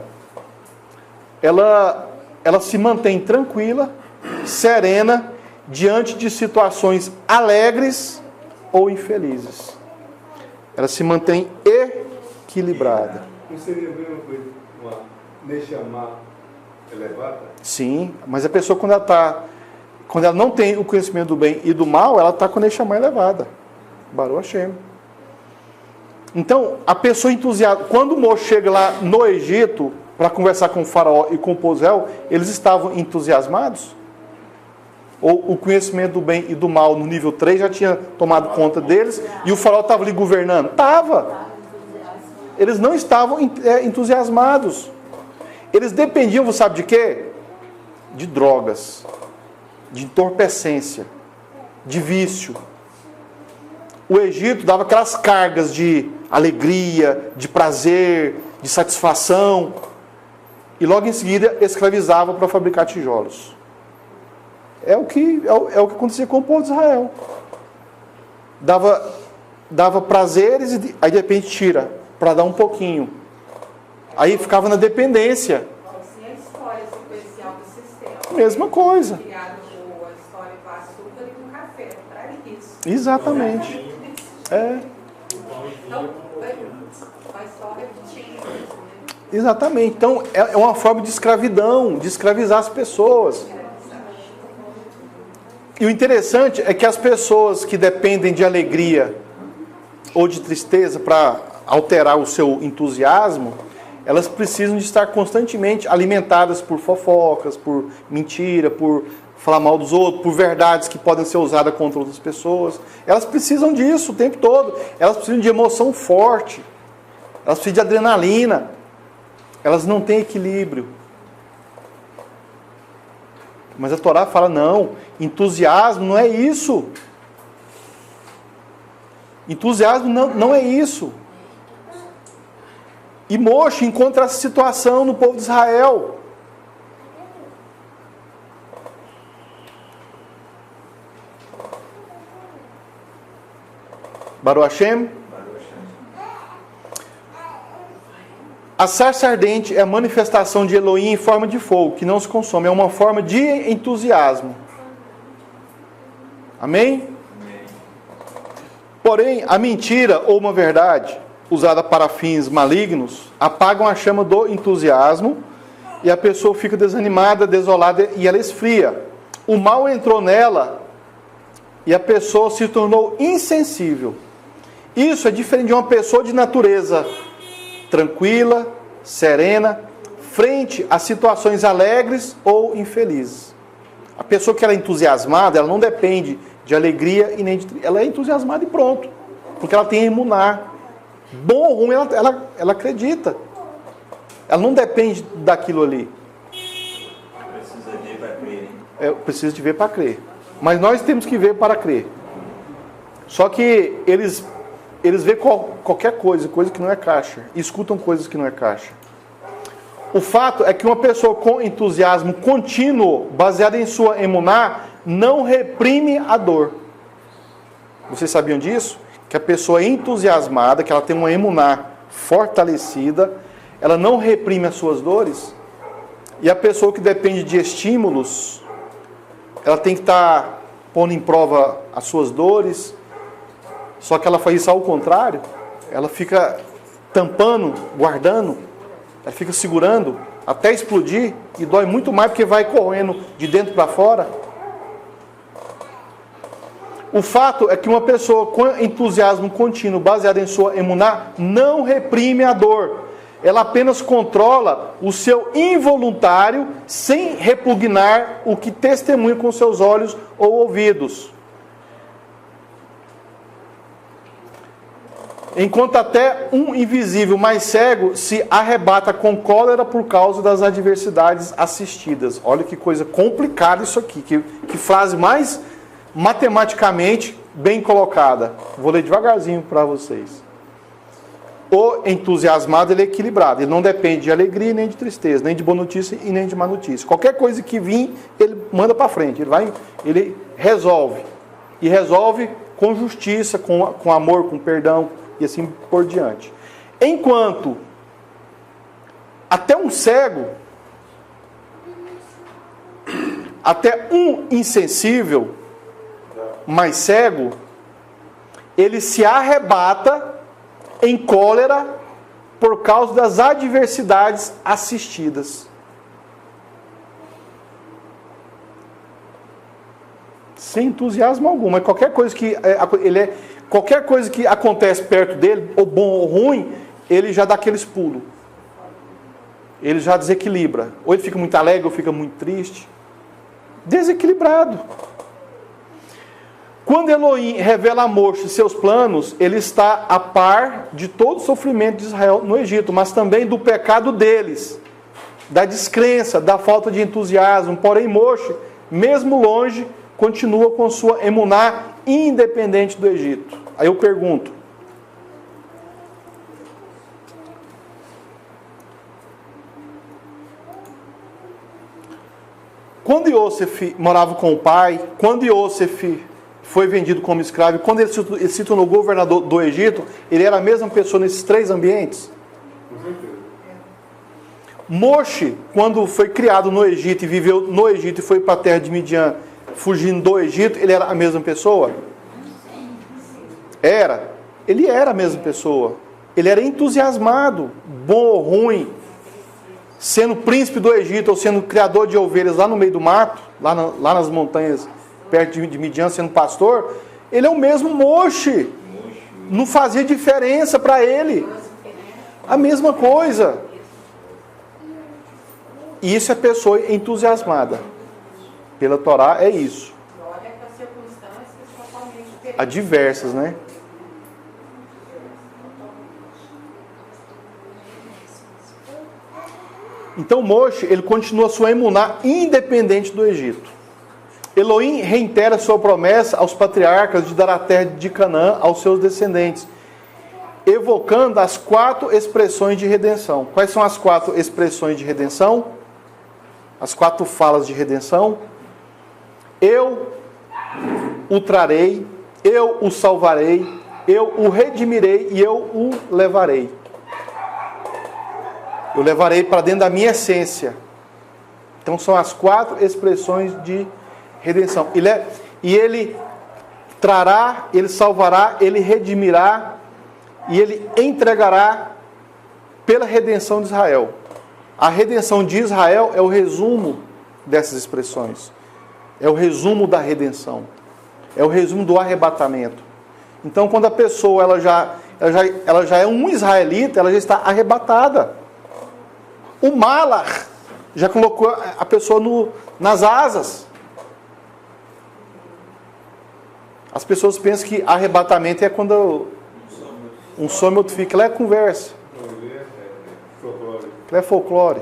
ela se mantém tranquila, serena, diante de situações alegres ou infelizes. Ela se mantém equilibrada. Não seria a mesma coisa, uma neshama elevada? Sim, mas a pessoa quando ela não tem o conhecimento do bem e do mal, ela está com a neshama elevada. Baruch Hashem. Então, a pessoa entusiasmada, quando Moshe chega lá no Egito para conversar com o faraó e com o povo de Israel, eles estavam entusiasmados? Ou o conhecimento do bem e do mal no nível 3 já tinha tomado conta deles e o faraó estava ali governando? Estava. Eles não estavam entusiasmados. Eles dependiam, você sabe de quê? De drogas, de entorpecência, de vício. O Egito dava aquelas cargas de alegria, de prazer, de satisfação, e logo em seguida escravizava para fabricar tijolos. É o que acontecia com o povo de Israel. Dava prazeres e aí de repente tira, para dar um pouquinho. Aí ficava na dependência. Assim, a história sequencial do sistema. Mesma coisa. Criado com a história com açúcar e com café, para isso. Exatamente. É. Então, vai só repetindo isso, né? Exatamente. Então, é uma forma de escravidão, de escravizar as pessoas. E o interessante é que as pessoas que dependem de alegria ou de tristeza para alterar o seu entusiasmo, elas precisam de estar constantemente alimentadas por fofocas, por mentira, por falar mal dos outros, por verdades que podem ser usadas contra outras pessoas. Elas precisam disso o tempo todo. Elas precisam de emoção forte. Elas precisam de adrenalina. Elas não têm equilíbrio. Mas a Torá fala, não, entusiasmo não é isso. Entusiasmo não é isso. E Moshe encontra essa situação no povo de Israel. Baruch Hashem. A sarça ardente é a manifestação de Elohim em forma de fogo, que não se consome. É uma forma de entusiasmo. Amém? Porém, a mentira ou uma verdade usada para fins malignos apagam a chama do entusiasmo e a pessoa fica desanimada, desolada e ela esfria. O mal entrou nela e a pessoa se tornou insensível. Isso é diferente de uma pessoa de natureza tranquila, serena, frente a situações alegres ou infelizes. A pessoa que ela é entusiasmada, ela não depende de alegria e nem de... Ela é entusiasmada e pronto. Porque ela tem emuná. Bom ou ruim, ela acredita. Ela não depende daquilo ali. Precisa ver para crer, hein? Eu preciso de ver para crer. Mas nós temos que ver para crer. Só que eles veem qualquer coisa que não é caixa. E escutam coisas que não é caixa. O fato é que uma pessoa com entusiasmo contínuo, baseada em sua emuná, não reprime a dor. Vocês sabiam disso? Que a pessoa entusiasmada, que ela tem uma emuná fortalecida, ela não reprime as suas dores. E a pessoa que depende de estímulos, ela tem que estar pondo em prova as suas dores. Só que ela faz isso ao contrário. Ela fica tampando, guardando, ela fica segurando até explodir e dói muito mais porque vai correndo de dentro para fora. O fato é que uma pessoa com entusiasmo contínuo, baseada em sua emuná, não reprime a dor. Ela apenas controla o seu involuntário sem repugnar o que testemunha com seus olhos ou ouvidos. Enquanto até um invisível mais cego se arrebata com cólera por causa das adversidades assistidas. Olha que coisa complicada isso aqui. Que frase mais matematicamente bem colocada. Vou ler devagarzinho para vocês. O entusiasmado, ele é equilibrado. Ele não depende de alegria nem de tristeza, nem de boa notícia e nem de má notícia. Qualquer coisa que vir, ele manda para frente. Ele resolve. E resolve com justiça, com amor, com perdão e assim por diante. Enquanto até um cego, até um insensível, mais cego, ele se arrebata em cólera por causa das adversidades assistidas. Sem entusiasmo algum, mas qualquer coisa que acontece perto dele, ou bom ou ruim, ele já dá aqueles pulos. Ele já desequilibra. Ou ele fica muito alegre, ou fica muito triste. Desequilibrado. Quando Elohim revela a Moshe seus planos, ele está a par de todo o sofrimento de Israel no Egito, mas também do pecado deles, da descrença, da falta de entusiasmo. Porém, Moshe, mesmo longe, continua com sua emuná independente do Egito. Aí eu pergunto, quando Yosef morava com o pai, quando Yosef foi vendido como escravo, quando ele se tornou governador do Egito, ele era a mesma pessoa nesses três ambientes? Com certeza. Moshe, quando foi criado no Egito e viveu no Egito e foi para a terra de Midian, fugindo do Egito, ele era a mesma pessoa? Era. Ele era a mesma pessoa. Ele era entusiasmado, bom ou ruim, sendo príncipe do Egito ou sendo criador de ovelhas lá no meio do mato, lá nas montanhas perto de Midian, sendo pastor. Ele é o mesmo Moshe. Não fazia diferença para ele. A mesma coisa. E isso é pessoa entusiasmada. Pela Torá é isso. Olha que as circunstâncias totalmente diferentes. Adversas, né? Então Moshe, ele continua sua emuná independente do Egito. Elohim reitera sua promessa aos patriarcas de dar a terra de Canaã aos seus descendentes, evocando as 4 expressões de redenção. Quais são as 4 expressões de redenção? As 4 falas de redenção. Eu o trarei, eu o salvarei, eu o redimirei e eu o levarei. Eu levarei para dentro da minha essência. Então são as 4 expressões de redenção. E ele trará, ele salvará, ele redimirá e ele entregará pela redenção de Israel. A redenção de Israel é o resumo dessas expressões. É o resumo da redenção. É o resumo do arrebatamento. Então quando a pessoa ela já é um israelita, ela já está arrebatada. O Malach já colocou a pessoa nas asas. As pessoas pensam que arrebatamento é quando um some outro fica. Lá é conversa. Folclore. Lá é folclore.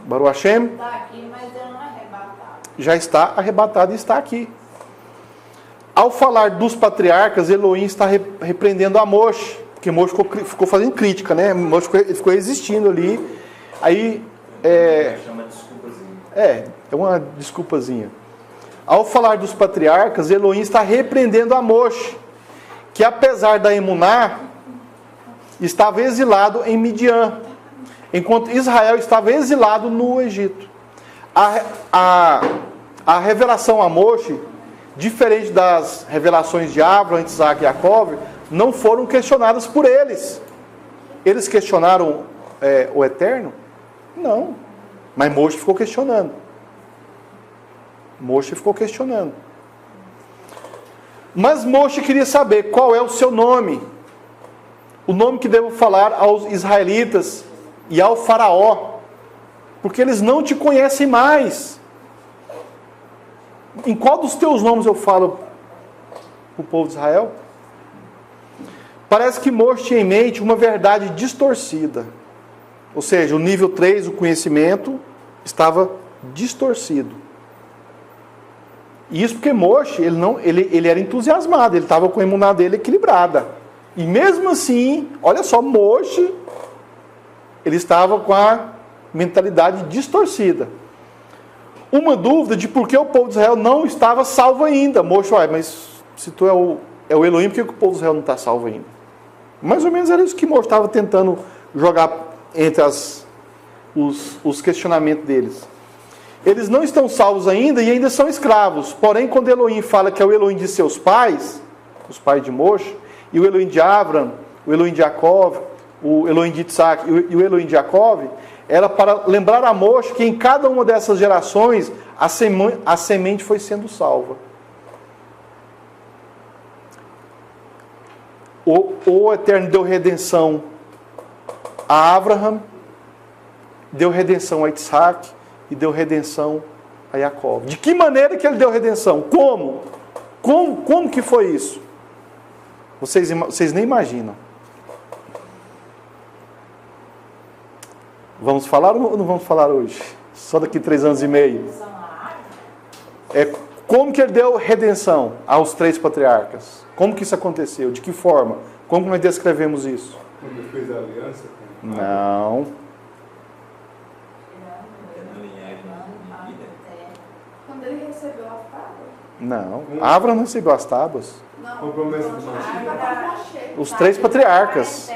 Baruch Hashem Está aqui, mas eu não arrebatado. já está arrebatado e está aqui. Ao falar dos patriarcas, Elohim está repreendendo a Moshe, porque Moshe ficou fazendo crítica, né? Moshe ficou existindo ali. Aí, Chama desculpazinha. é uma desculpazinha. Ao falar dos patriarcas, Elohim está repreendendo a Moshe, que apesar da emuná, estava exilado em Midian, enquanto Israel estava exilado no Egito. A revelação a Moshe, diferente das revelações de Abraão, Isaac e Jacó, não foram questionadas por eles. Eles questionaram o Eterno? Não. Mas Moshe ficou questionando. Moshe ficou questionando. Mas Moshe queria saber qual é o seu nome. O nome que devo falar aos israelitas e ao faraó. Porque eles não te conhecem mais. Em qual dos teus nomes eu falo para o povo de Israel? Parece que Moshe tinha em mente uma verdade distorcida. Ou seja, o nível 3, o conhecimento, estava distorcido. E isso porque Moshe, ele era entusiasmado, ele estava com a emuná dele equilibrada. E mesmo assim, olha só, Moshe, ele estava com a mentalidade distorcida. Uma dúvida de por que o povo de Israel não estava salvo ainda. Moshe, mas se tu é o Elohim, por que o povo de Israel não está salvo ainda? Mais ou menos era isso que Moshe estava tentando jogar entre os questionamentos deles. Eles não estão salvos ainda e ainda são escravos. Porém, quando Elohim fala que é o Elohim de seus pais, os pais de Moshe, e o Elohim de Abraão, o Elohim de Jacó, o Elohim de Isaac e o Elohim de Jacó, era para lembrar a Moshe que em cada uma dessas gerações a semente foi sendo salva. O Eterno deu redenção a Abraão, deu redenção a Isaac e deu redenção a Jacó. De que maneira que ele deu redenção? Como? Como que foi isso? Vocês nem imaginam. Vamos falar ou não vamos falar hoje? Só daqui 3 anos e meio. Como que ele deu redenção aos 3 patriarcas? Como que isso aconteceu? De que forma? Como que nós descrevemos isso? Quando ele fez a aliança com Não. Quando ele recebeu as tábuas. Não. Abraão não recebeu as tábuas. Não. Com promessa de Moshe. Os 3 patriarcas.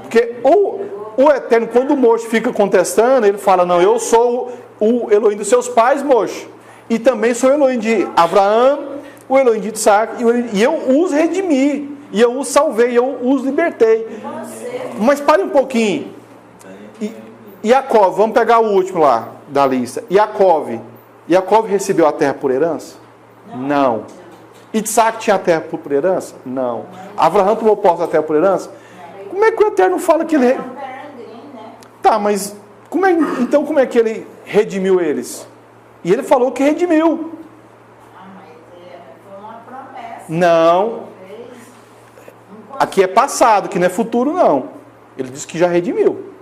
Porque o Eterno, quando Moshe fica contestando, ele fala, não, eu sou o Elohim dos seus pais, Moshe. E também sou o Elohim de Abraão, o Elohim de Isaac, e eu os redimi, e eu os salvei, eu os libertei. Mas pare um pouquinho. Jacó, vamos pegar o último lá da lista. Jacó recebeu a terra por herança? Não. Isaac tinha a terra por herança? Não. Abraão tomou posse da terra por herança? Como é que o Eterno fala que ele... Tá, mas então como é que ele redimiu eles? E ele falou que redimiu. Foi uma promessa. Não. Aqui é passado, que não é futuro, não. Ele disse que já redimiu.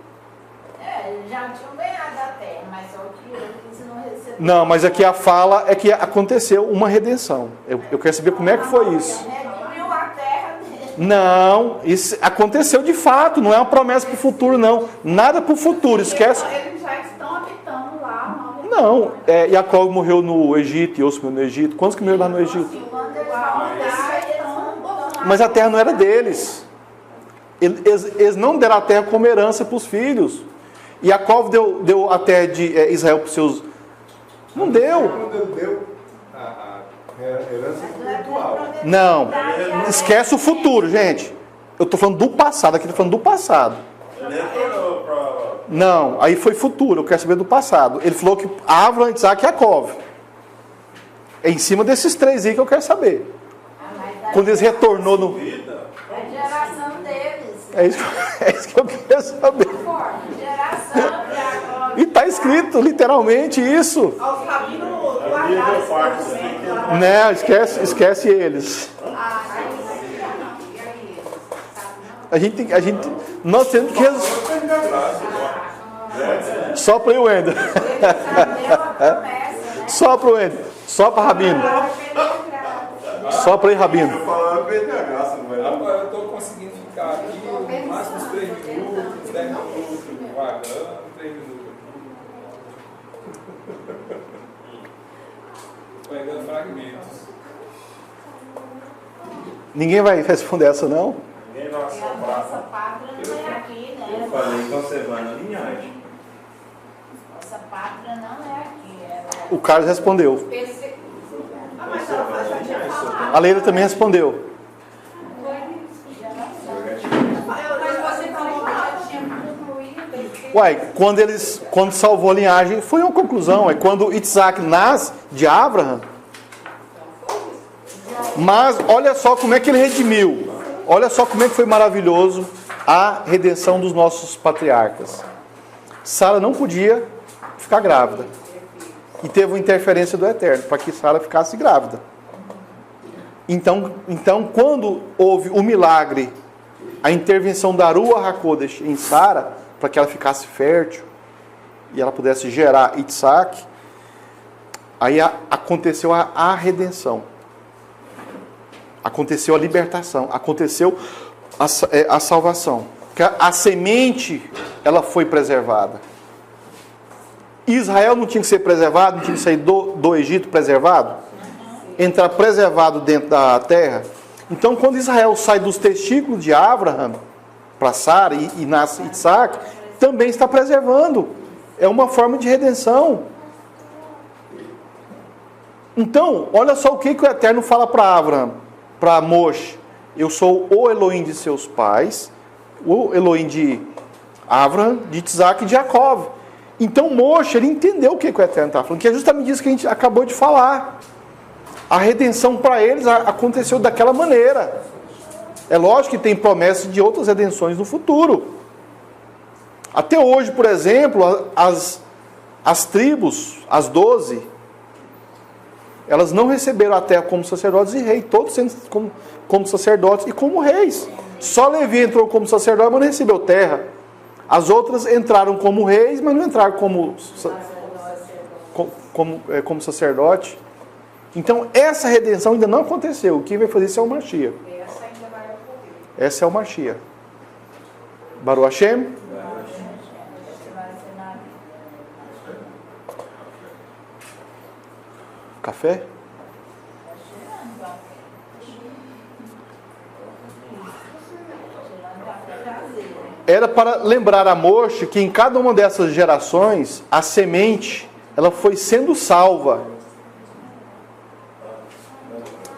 Eles já tinham ganhado a terra, mas só que eles não receberam. Não, mas aqui a fala é que aconteceu uma redenção. Eu quero saber como é que foi isso. Redimiu a terra dele. Não, isso aconteceu de fato, não é uma promessa para o futuro, não. Nada para o futuro, esquece. Eles já estão habitando lá. Não, Jacó morreu no Egito e outros morreram no Egito. Quantos que morreram lá no Egito? Quando eles vão mudar, eles vão botar. Mas a terra não era deles. Eles não deram a terra como herança para os filhos. E Jacó deu a terra de Israel para os seus... Não deu. Quando deu a herança espiritual. Não. Esquece o futuro, gente. Eu estou falando do passado. Aqui estou falando do passado. Não, aí foi futuro. Eu quero saber do passado. Ele falou que Abraão, Isaac e Jacó. É em cima desses 3 aí que eu quero saber. Quando eles retornou no... A geração deles. É isso que eu quero saber. Geração de agora. E está escrito literalmente isso. Aos rabinos guardaram esse documento lá Não, esquece eles. Nós temos que sopra aí o Wendel. Sopra o Wendel. Sopra, Rabino. Sopra aí, Rabino. Agora eu estou conseguindo ficar aqui mais uns 3 minutos, 10 minutos, vagando, 3 minutos aqui. Pegando fragmentos. Ninguém vai responder essa, não? Ninguém vai Nossa pátria não é aqui, né? Eu falei conservando a linhagem. Nossa pátria não é aqui. O Carlos respondeu. Mas ela já tinha falado. A Leila também respondeu. Mas você falou que já tinha concluído. Uai, quando salvou a linhagem, foi uma conclusão. É quando Isaac nasce de Abraham. Mas olha só como é que ele redimiu. Olha só como é que foi maravilhoso a redenção dos nossos patriarcas. Sara não podia ficar grávida. E teve uma interferência do Eterno para que Sara ficasse grávida. Então, quando houve o milagre, a intervenção da Ruach HaKodesh em Sara, para que ela ficasse fértil e ela pudesse gerar Isaac, aí aconteceu a redenção. Aconteceu a libertação, aconteceu a salvação. A semente, ela foi preservada. Israel não tinha que ser preservado, não tinha que sair do Egito preservado? Entrar preservado dentro da terra. Então, quando Israel sai dos testículos de Abraham para Sara e nasce Isaac, também está preservando. É uma forma de redenção. Então, olha só o que o Eterno fala para Abraham, para Moshe. Eu sou o Elohim de seus pais, o Elohim de Abraham, de Isaac e de Jacó. Então Moshe, ele entendeu o que o Eterno está falando, que é justamente isso que a gente acabou de falar. A redenção para eles aconteceu daquela maneira. É lógico que tem promessa de outras redenções no futuro. Até hoje, por exemplo, as tribos, as 12, elas não receberam a terra como sacerdotes e reis, todos sendo como sacerdotes e como reis. Só Levi entrou como sacerdote, mas não recebeu terra. As outras entraram como reis, mas não entraram como sacerdote. Então, essa redenção ainda não aconteceu. Quem vai fazer isso é o Mashiach. Essa ainda vai ocorrer. Essa é o Mashiach. Baruch Hashem. Café? Era para lembrar a Moshe que em cada uma dessas gerações, a semente, ela foi sendo salva.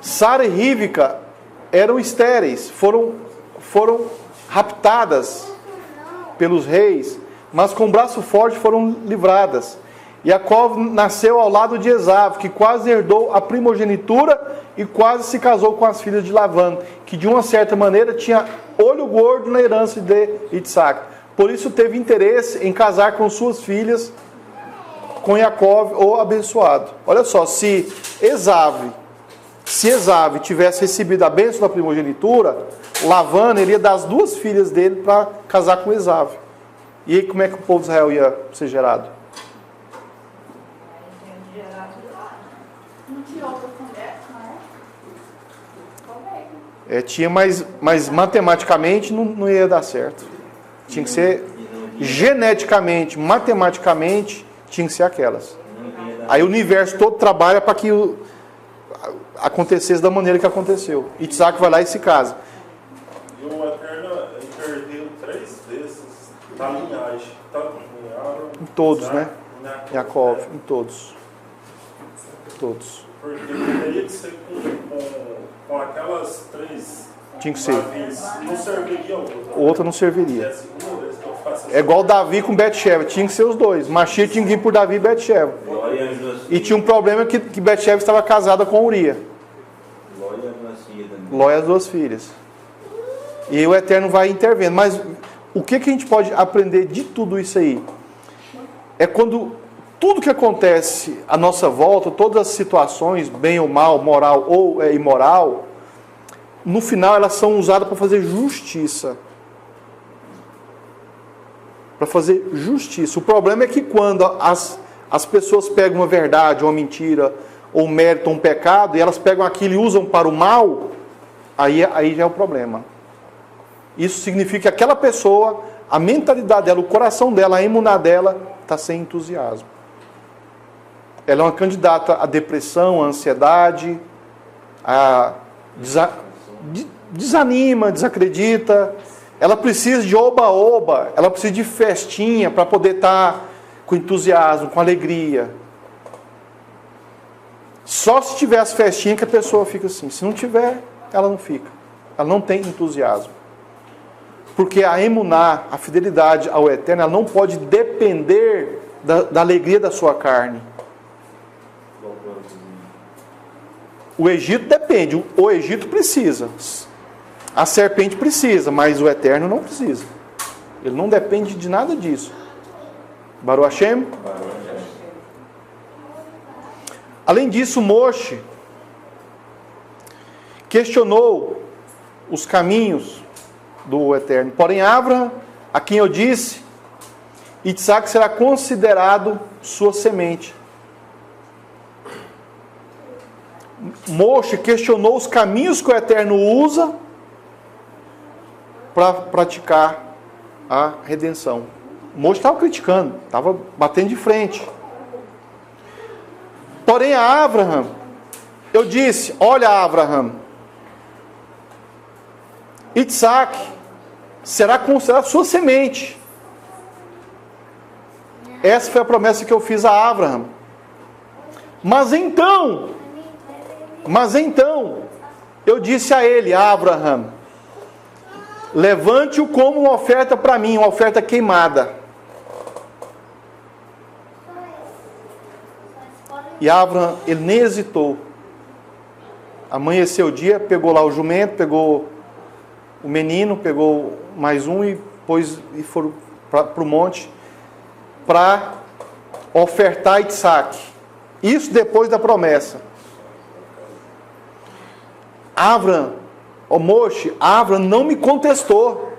Sara e Rívica eram estéreis, foram raptadas pelos reis, mas com braço forte foram livradas. Jacó nasceu ao lado de Esaú, que quase herdou a primogenitura e quase se casou com as filhas de Labã, que de uma certa maneira tinha olho gordo na herança de Isaac. Por isso teve interesse em casar com suas filhas, com Jacó, o abençoado. Olha só, se Esaú tivesse recebido a bênção da primogenitura, Labã iria dar as duas filhas dele para casar com Esaú. E aí como é que o povo de Israel ia ser gerado? Não tinha outra mulher, não é? Tinha, mas matematicamente não ia dar certo. Tinha que ser geneticamente, matematicamente, tinha que ser aquelas. Aí o universo todo trabalha para que acontecesse da maneira que aconteceu. Isaac vai lá e se casa. E o Eterno perdeu 3 vezes na linhagem, tanto em Aaron, Em todos, Isaac, né? Jacó, em todos. Todos. Porque teria que ser com aquelas 3 Tinha que ser. navios, não serviria outra. Outra não É serviria. a segunda vez que eu faço É igual Davi com Betseba. Tinha que ser os dois. Mashiach tinha que ir por Davi e Betseba. Glória às duas E tinha um problema que Betseba estava casada com Uria. Glória às duas filhas também. Ló e as 2 filhas. E aí o Eterno vai intervendo. Mas o que a gente pode aprender de tudo isso aí? É quando tudo que acontece à nossa volta, todas as situações, bem ou mal, moral ou imoral, no final elas são usadas para fazer justiça. Para fazer justiça. O problema é que quando as pessoas pegam uma verdade, uma mentira, ou um mérito, ou um pecado, e elas pegam aquilo e usam para o mal, aí já é o problema. Isso significa que aquela pessoa, a mentalidade dela, o coração dela, a emuná dela, está sem entusiasmo. Ela é uma candidata à depressão, à ansiedade, desanima, desacredita. Ela precisa de oba-oba, ela precisa de festinha para poder estar com entusiasmo, com alegria. Só se tiver as festinhas que a pessoa fica assim. Se não tiver, ela não fica. Ela não tem entusiasmo. Porque a emuná, a fidelidade ao Eterno, ela não pode depender da alegria da sua carne. O Egito depende, o Egito precisa. A serpente precisa, mas o Eterno não precisa. Ele não depende de nada disso. Baruch Hashem? Além disso, Moshe questionou os caminhos do Eterno. Porém, Abraham, a quem eu disse, Isaac será considerado sua semente. Moshe questionou os caminhos que o Eterno usa para praticar a redenção. Moshe estava criticando, estava batendo de frente. Porém, a Abraham, eu disse, olha Abraham, Isaac será considerado sua semente. Essa foi a promessa que eu fiz a Abraham. Mas então, eu disse a ele, Abraham, levante-o como uma oferta para mim, uma oferta queimada. E Abraham, ele nem hesitou. Amanheceu o dia, pegou lá o jumento, pegou o menino, pegou mais um e foram para o monte para ofertar Isaac. Isso depois da promessa. Moshe, Abraham não me contestou.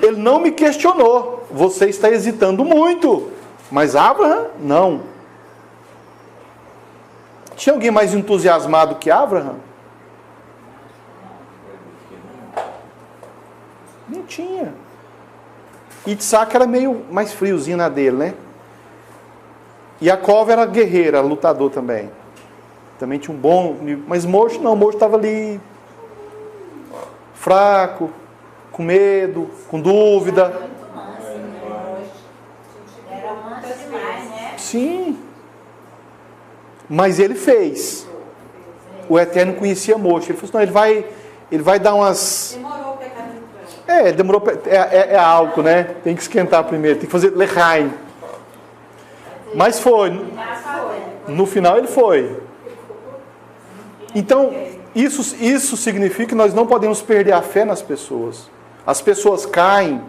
Ele não me questionou. Você está hesitando muito. Mas Abraham, não. Tinha alguém mais entusiasmado que Abraham? Não tinha. Isaac era meio mais friozinho na dele, né? Jacó era guerreiro, era lutador também. Também tinha um bom... Mas Moshe não, Moshe estava ali fraco, com medo, com dúvida. Era manso demais, né? Sim. Mas ele fez. O Eterno conhecia Moshe. Ele falou assim, não, ele vai dar umas... Demorou o pecado de demorou... É álcool, né? Tem que esquentar primeiro. Tem que fazer lechaim. Mas foi. No final ele foi. Então, isso significa que nós não podemos perder a fé nas pessoas. As pessoas caem,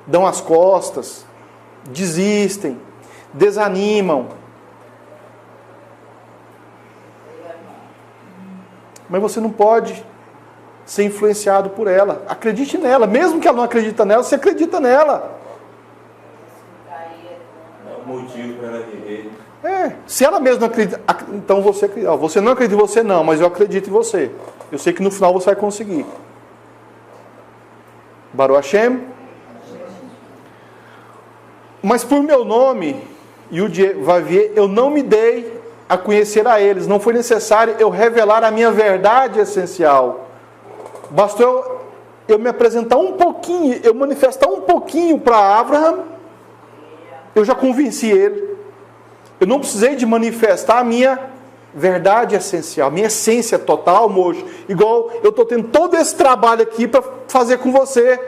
dão as costas, desistem, desanimam. Mas você não pode ser influenciado por ela. Acredite nela. Mesmo que ela não acredite nela, você acredita nela. É um motivo para ela viver. Se ela mesma acredita, então você acredita. Você não acredita em você não, mas eu acredito em você. Eu sei que no final você vai conseguir. Baruch Hashem. Mas por meu nome, Yud Vavier, eu não me dei a conhecer a eles. Não foi necessário eu revelar a minha verdade essencial. Bastou eu me apresentar um pouquinho, eu manifestar um pouquinho para Abraham, eu já convenci ele. Eu não precisei de manifestar a minha verdade essencial, a minha essência total, Moshe. Igual eu estou tendo todo esse trabalho aqui para fazer com você.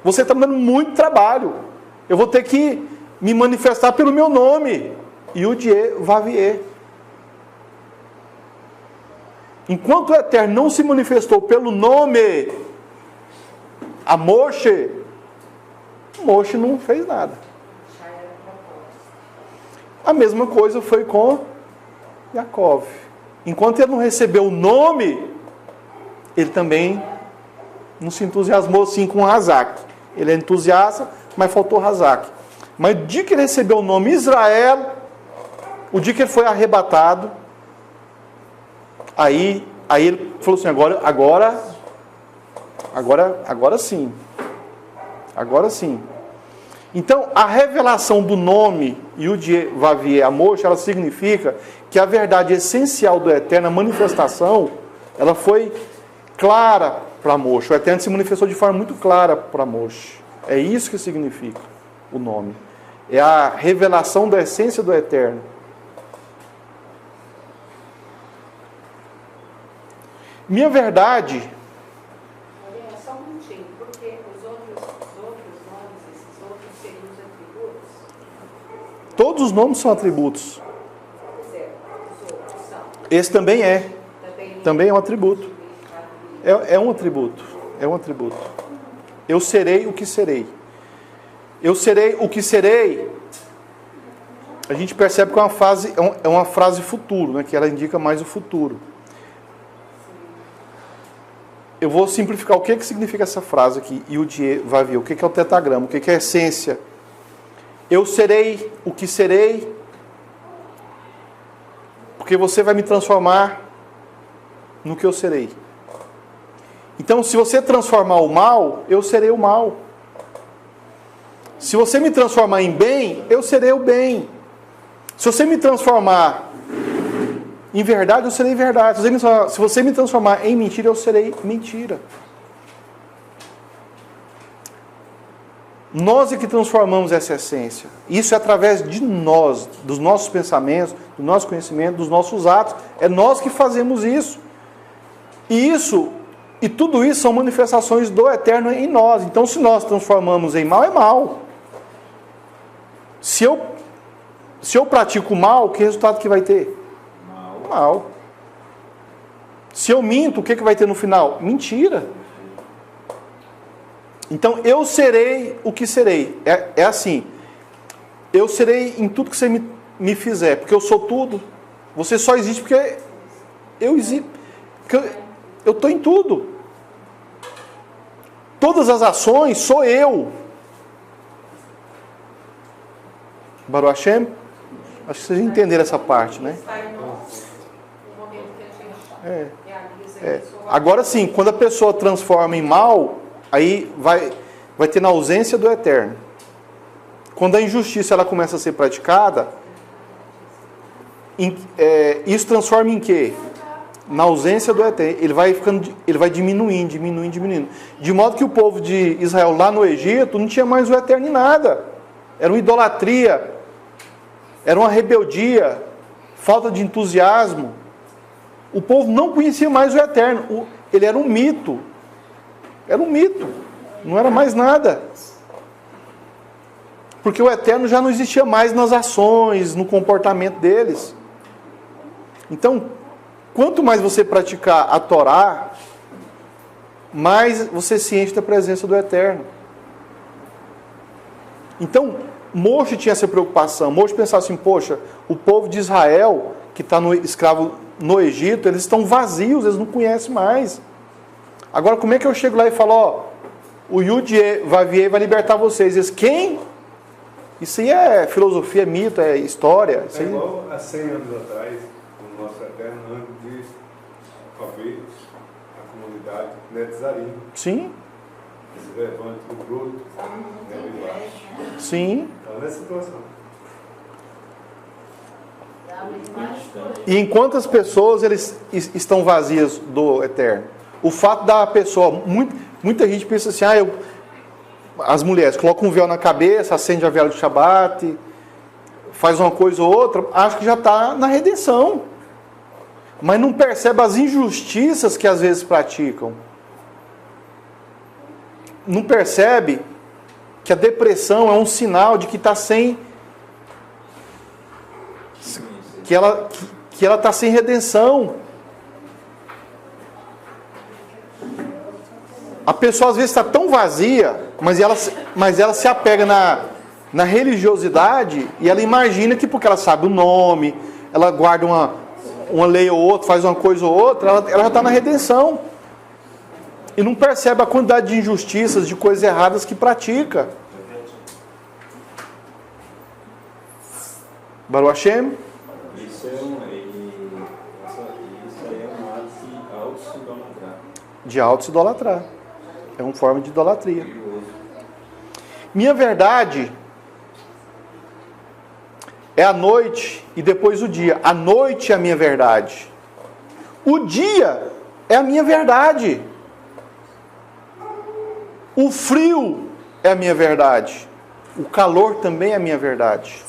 Você está me dando muito trabalho. Eu vou ter que me manifestar pelo meu nome. Yud Vavier. Enquanto o Eterno não se manifestou pelo nome a Moshe não fez nada. A mesma coisa foi com Yaakov. Enquanto ele não recebeu o nome, ele também não se entusiasmou assim com Razak. Ele é entusiasta, mas faltou Razak. Mas o dia que ele recebeu o nome Israel, o dia que ele foi arrebatado, aí ele falou assim, agora sim. Agora sim. Então, a revelação do nome Yud Vav Amosh, ela significa que a verdade essencial do Eterno, a manifestação, ela foi clara para Moshe. O Eterno se manifestou de forma muito clara para Moshe. É isso que significa o nome. É a revelação da essência do Eterno. Minha verdade... Só um minutinho, porque os outros nomes, esses outros seriam os atributos? Todos os nomes são atributos. Pois é, os outros são. Esse também é. Também é um atributo. É um atributo. É um atributo. Eu serei o que serei. Eu serei o que serei. A gente percebe que é uma frase futuro, né? Que ela indica mais o futuro. Eu vou simplificar o que significa essa frase aqui, Yud Vav, o que é o tetagrama, o que é a essência. Eu serei o que serei, porque você vai me transformar no que eu serei. Então, se você transformar o mal, eu serei o mal. Se você me transformar em bem, eu serei o bem. Se você me transformar em verdade, eu serei verdade. Se você me transformar em mentira, eu serei mentira. Nós é que transformamos essa essência. Isso é através de nós, dos nossos pensamentos, do nosso conhecimento, dos nossos atos. É nós que fazemos isso. E tudo isso são manifestações do Eterno em nós. Então, se nós transformamos em mal, é mal. Se eu pratico mal, que resultado que vai ter? Mal. Se eu minto, o que vai ter no final? Mentira. Então, eu serei o que serei. É assim. Eu serei em tudo que você me fizer, porque eu sou tudo. Você só existe porque eu existo. Eu estou em tudo. Todas as ações sou eu. Baruch Hashem? Acho que vocês entenderam essa parte, né? Agora sim, quando a pessoa transforma em mal, aí vai ter na ausência do Eterno. Quando a injustiça ela começa a ser praticada, isso transforma em quê? Na ausência do Eterno. Ele vai diminuindo. De modo que o povo de Israel lá no Egito não tinha mais o Eterno em nada. Era uma idolatria, era uma rebeldia, falta de entusiasmo. O povo não conhecia mais o Eterno. Ele era um mito. Era um mito. Não era mais nada. Porque o Eterno já não existia mais nas ações, no comportamento deles. Então, quanto mais você praticar a Torá, mais você se enche da presença do Eterno. Então, Moshe tinha essa preocupação. Moshe pensava assim, poxa, o povo de Israel, que está escravo no Egito, eles estão vazios, eles não conhecem mais. Agora, como é que eu chego lá e falo, ó, o Yud Vav vai libertar vocês? Eles, quem? Isso aí é filosofia, é mito, é história. Isso aí... igual há 100 anos atrás, o nosso Eterno ano de talvez a comunidade Netzarim. Sim. Se levante o bruto, embaixo. Sim. Então, nessa situação. E em quantas pessoas eles estão vazias do Eterno? O fato da pessoa, muita gente pensa assim, as mulheres colocam um véu na cabeça, acende a vela de Shabat, faz uma coisa ou outra, acho que já está na redenção. Mas não percebe as injustiças que às vezes praticam. Não percebe que a depressão é um sinal de que está sem... que ela está sem redenção. A pessoa às vezes está tão vazia, mas ela se apega na religiosidade e ela imagina que porque ela sabe o nome, ela guarda uma lei ou outra, faz uma coisa ou outra, ela já está na redenção. E não percebe a quantidade de injustiças, de coisas erradas que pratica. Baruch Hashem? Isso aí é um ato de auto-se-idolatrar. De auto-se-idolatrar. É uma forma de idolatria. Minha verdade é a noite e depois o dia. A noite é a minha verdade. O dia é a minha verdade. O frio é a minha verdade. O calor também é a minha verdade.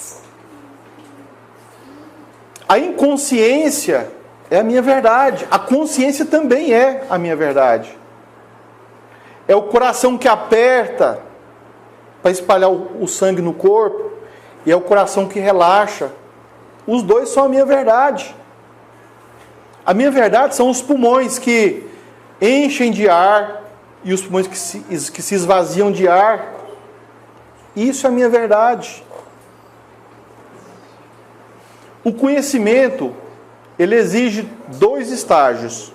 A inconsciência é a minha verdade. A consciência também é a minha verdade. É o coração que aperta para espalhar o sangue no corpo. E é o coração que relaxa. Os dois são a minha verdade. A minha verdade são os pulmões que enchem de ar e os pulmões que se esvaziam de ar. Isso é a minha verdade. O conhecimento, ele exige 2 estágios.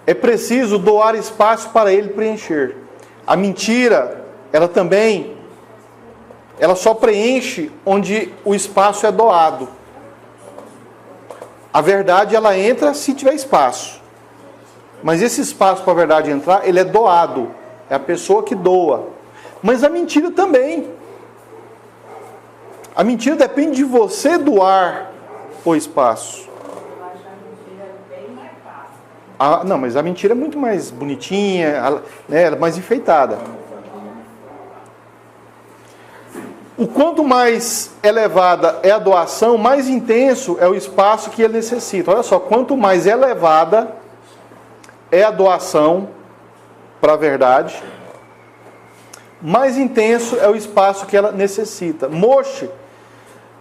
É preciso doar espaço para ele preencher. A mentira, ela só preenche onde o espaço é doado. A verdade, ela entra se tiver espaço. Mas esse espaço para a verdade entrar, ele é doado. É a pessoa que doa. Mas a mentira também. A mentira depende de você doar o espaço. Não, mas a mentira é muito mais bonitinha, né, ela é mais enfeitada. O quanto mais elevada é a doação, mais intenso é o espaço que ele necessita. Olha só, quanto mais elevada é a doação para a verdade, mais intenso é o espaço que ela necessita. Moshe,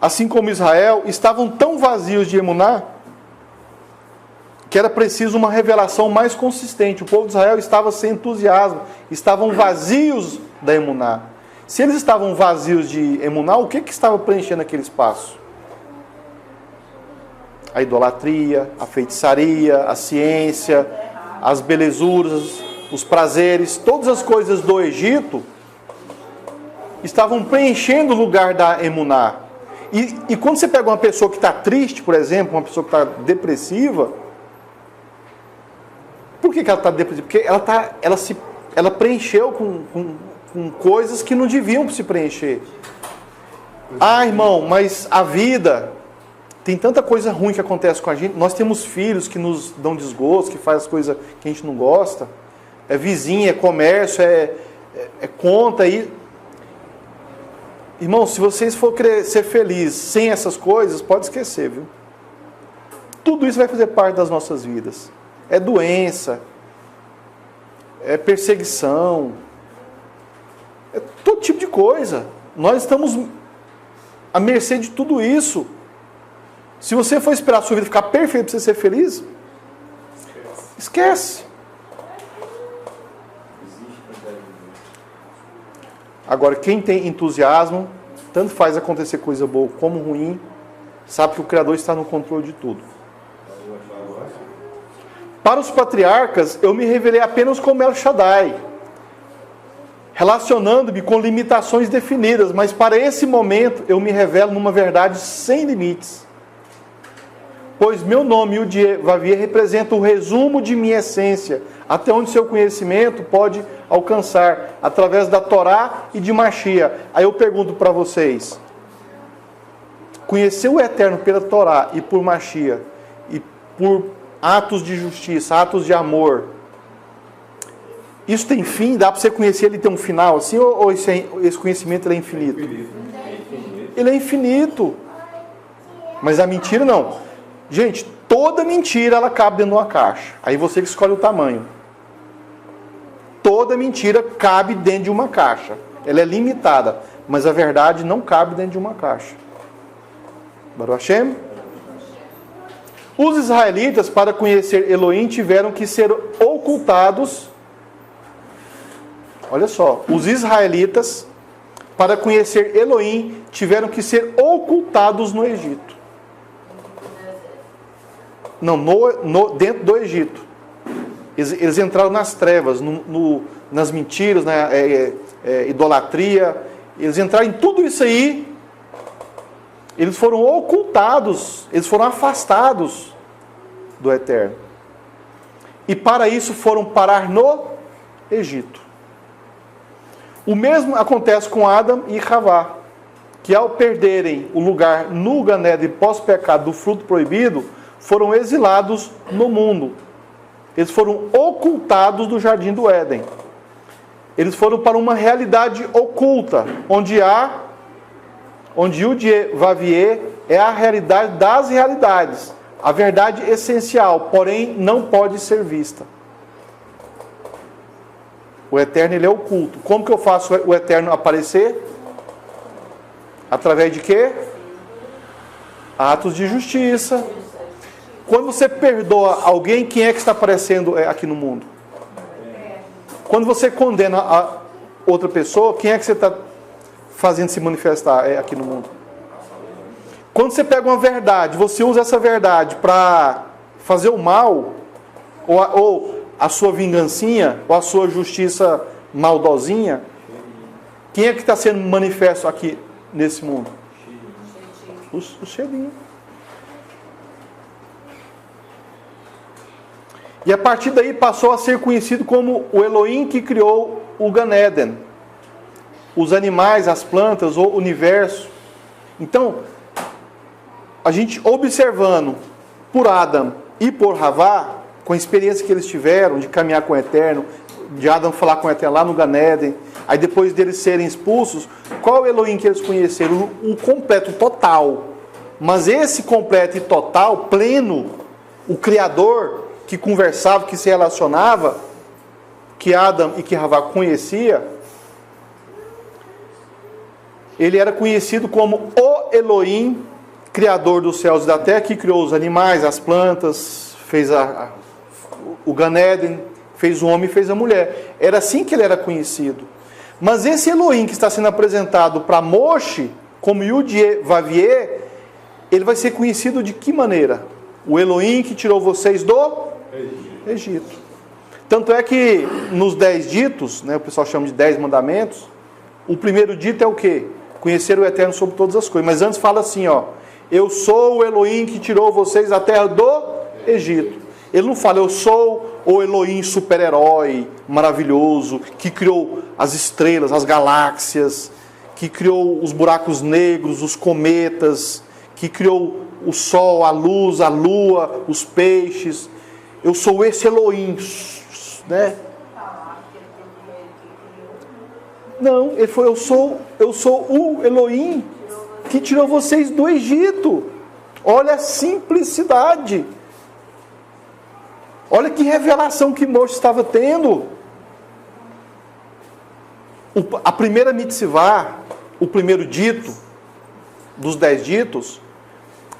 assim como Israel, estavam tão vazios de emuná que era preciso uma revelação mais consistente. O povo de Israel estava sem entusiasmo, estavam vazios da emuná. Se eles estavam vazios de emuná, o que estava preenchendo aquele espaço? A idolatria, a feitiçaria, a ciência, as belezuras, os prazeres, todas as coisas do Egito estavam preenchendo o lugar da emuná. E quando você pega uma pessoa que está triste, por exemplo, uma pessoa que está depressiva, por que ela está depressiva? Porque ela preencheu com coisas que não deviam se preencher. Ah, irmão, mas a vida, tem tanta coisa ruim que acontece com a gente. Nós temos filhos que nos dão desgosto, que fazem as coisas que a gente não gosta. É vizinho, é comércio, é conta aí. Irmão, se vocês for querer ser felizes sem essas coisas, pode esquecer, viu? Tudo isso vai fazer parte das nossas vidas. É doença, é perseguição, é todo tipo de coisa. Nós estamos à mercê de tudo isso. Se você for esperar a sua vida ficar perfeita para você ser feliz, esquece. Agora, quem tem entusiasmo, tanto faz acontecer coisa boa como ruim, sabe que o Criador está no controle de tudo. Para os patriarcas, eu me revelei apenas como El Shaddai, relacionando-me com limitações definidas, mas para esse momento eu me revelo numa verdade sem limites. Pois meu nome, Yud-Heh-Vav-Heh, representa o resumo de minha essência, até onde seu conhecimento pode alcançar, através da Torá e de Mashiach. Aí eu pergunto para vocês, conhecer o Eterno pela Torá e por Mashiach, e por atos de justiça, atos de amor, isso tem fim? Dá para você conhecer ele ter um final assim? Ou esse conhecimento ele é infinito? Ele é infinito. Mas a mentira não. Gente, toda mentira ela cabe dentro de uma caixa. Aí você que escolhe o tamanho. Toda mentira cabe dentro de uma caixa. Ela é limitada. Mas a verdade não cabe dentro de uma caixa. Baruch Hashem? Os israelitas, para conhecer Elohim, tiveram que ser ocultados. Olha só, os israelitas para conhecer Elohim, tiveram que ser ocultados no Egito. Não, dentro do Egito. Eles entraram nas trevas, nas mentiras, na idolatria. Eles entraram em tudo isso aí. Eles foram ocultados, eles foram afastados do Eterno. E para isso foram parar no Egito. O mesmo acontece com Adão e Havá, que ao perderem o lugar no Gan Eden pós-pecado do fruto proibido, foram exilados no mundo. Eles foram ocultados do jardim do Éden. Eles foram para uma realidade oculta, onde o Dieu-Vavier é a realidade das realidades, a verdade essencial, porém não pode ser vista. O Eterno, ele é oculto. Como que eu faço o Eterno aparecer? Através de quê? Atos de justiça. Quando você perdoa alguém, quem é que está aparecendo aqui no mundo? Quando você condena a outra pessoa, quem é que você está fazendo se manifestar aqui no mundo? Quando você pega uma verdade, você usa essa verdade para fazer o mal, ou a sua vingancinha, ou a sua justiça maldosinha, quem é que está sendo manifesto aqui nesse mundo? O cheirinho. E a partir daí passou a ser conhecido como o Elohim que criou o Gan Eden. Os animais, as plantas, o universo. Então, a gente observando por Adão e por Havá, com a experiência que eles tiveram de caminhar com o Eterno, de Adão falar com o Eterno lá no Gan Eden, aí depois deles serem expulsos, qual o Elohim que eles conheceram? O completo, o total. Mas esse completo e total, pleno, o Criador, que conversava, que se relacionava, que Adão e que Havá conhecia, ele era conhecido como o Elohim, Criador dos céus e da terra, que criou os animais, as plantas, fez o Gan Eden, fez o homem e fez a mulher. Era assim que ele era conhecido. Mas esse Elohim que está sendo apresentado para Moshe, como Yud-Vavier, ele vai ser conhecido de que maneira? O Elohim que tirou vocês do Egito. Tanto é que nos 10 ditos, né, o pessoal chama de 10 mandamentos, o primeiro dito é o quê? Conhecer o Eterno sobre todas as coisas. Mas antes fala assim, ó, eu sou o Elohim que tirou vocês da terra do Egito. Ele não fala, eu sou o Elohim super-herói, maravilhoso, que criou as estrelas, as galáxias, que criou os buracos negros, os cometas, que criou o sol, a luz, a lua, os peixes. Eu sou esse Elohim, né? Não, ele falou, eu sou o Elohim que tirou vocês do Egito. Olha a simplicidade. Olha que revelação que Moshe estava tendo. A primeira mitzvah, o primeiro dito dos 10 ditos,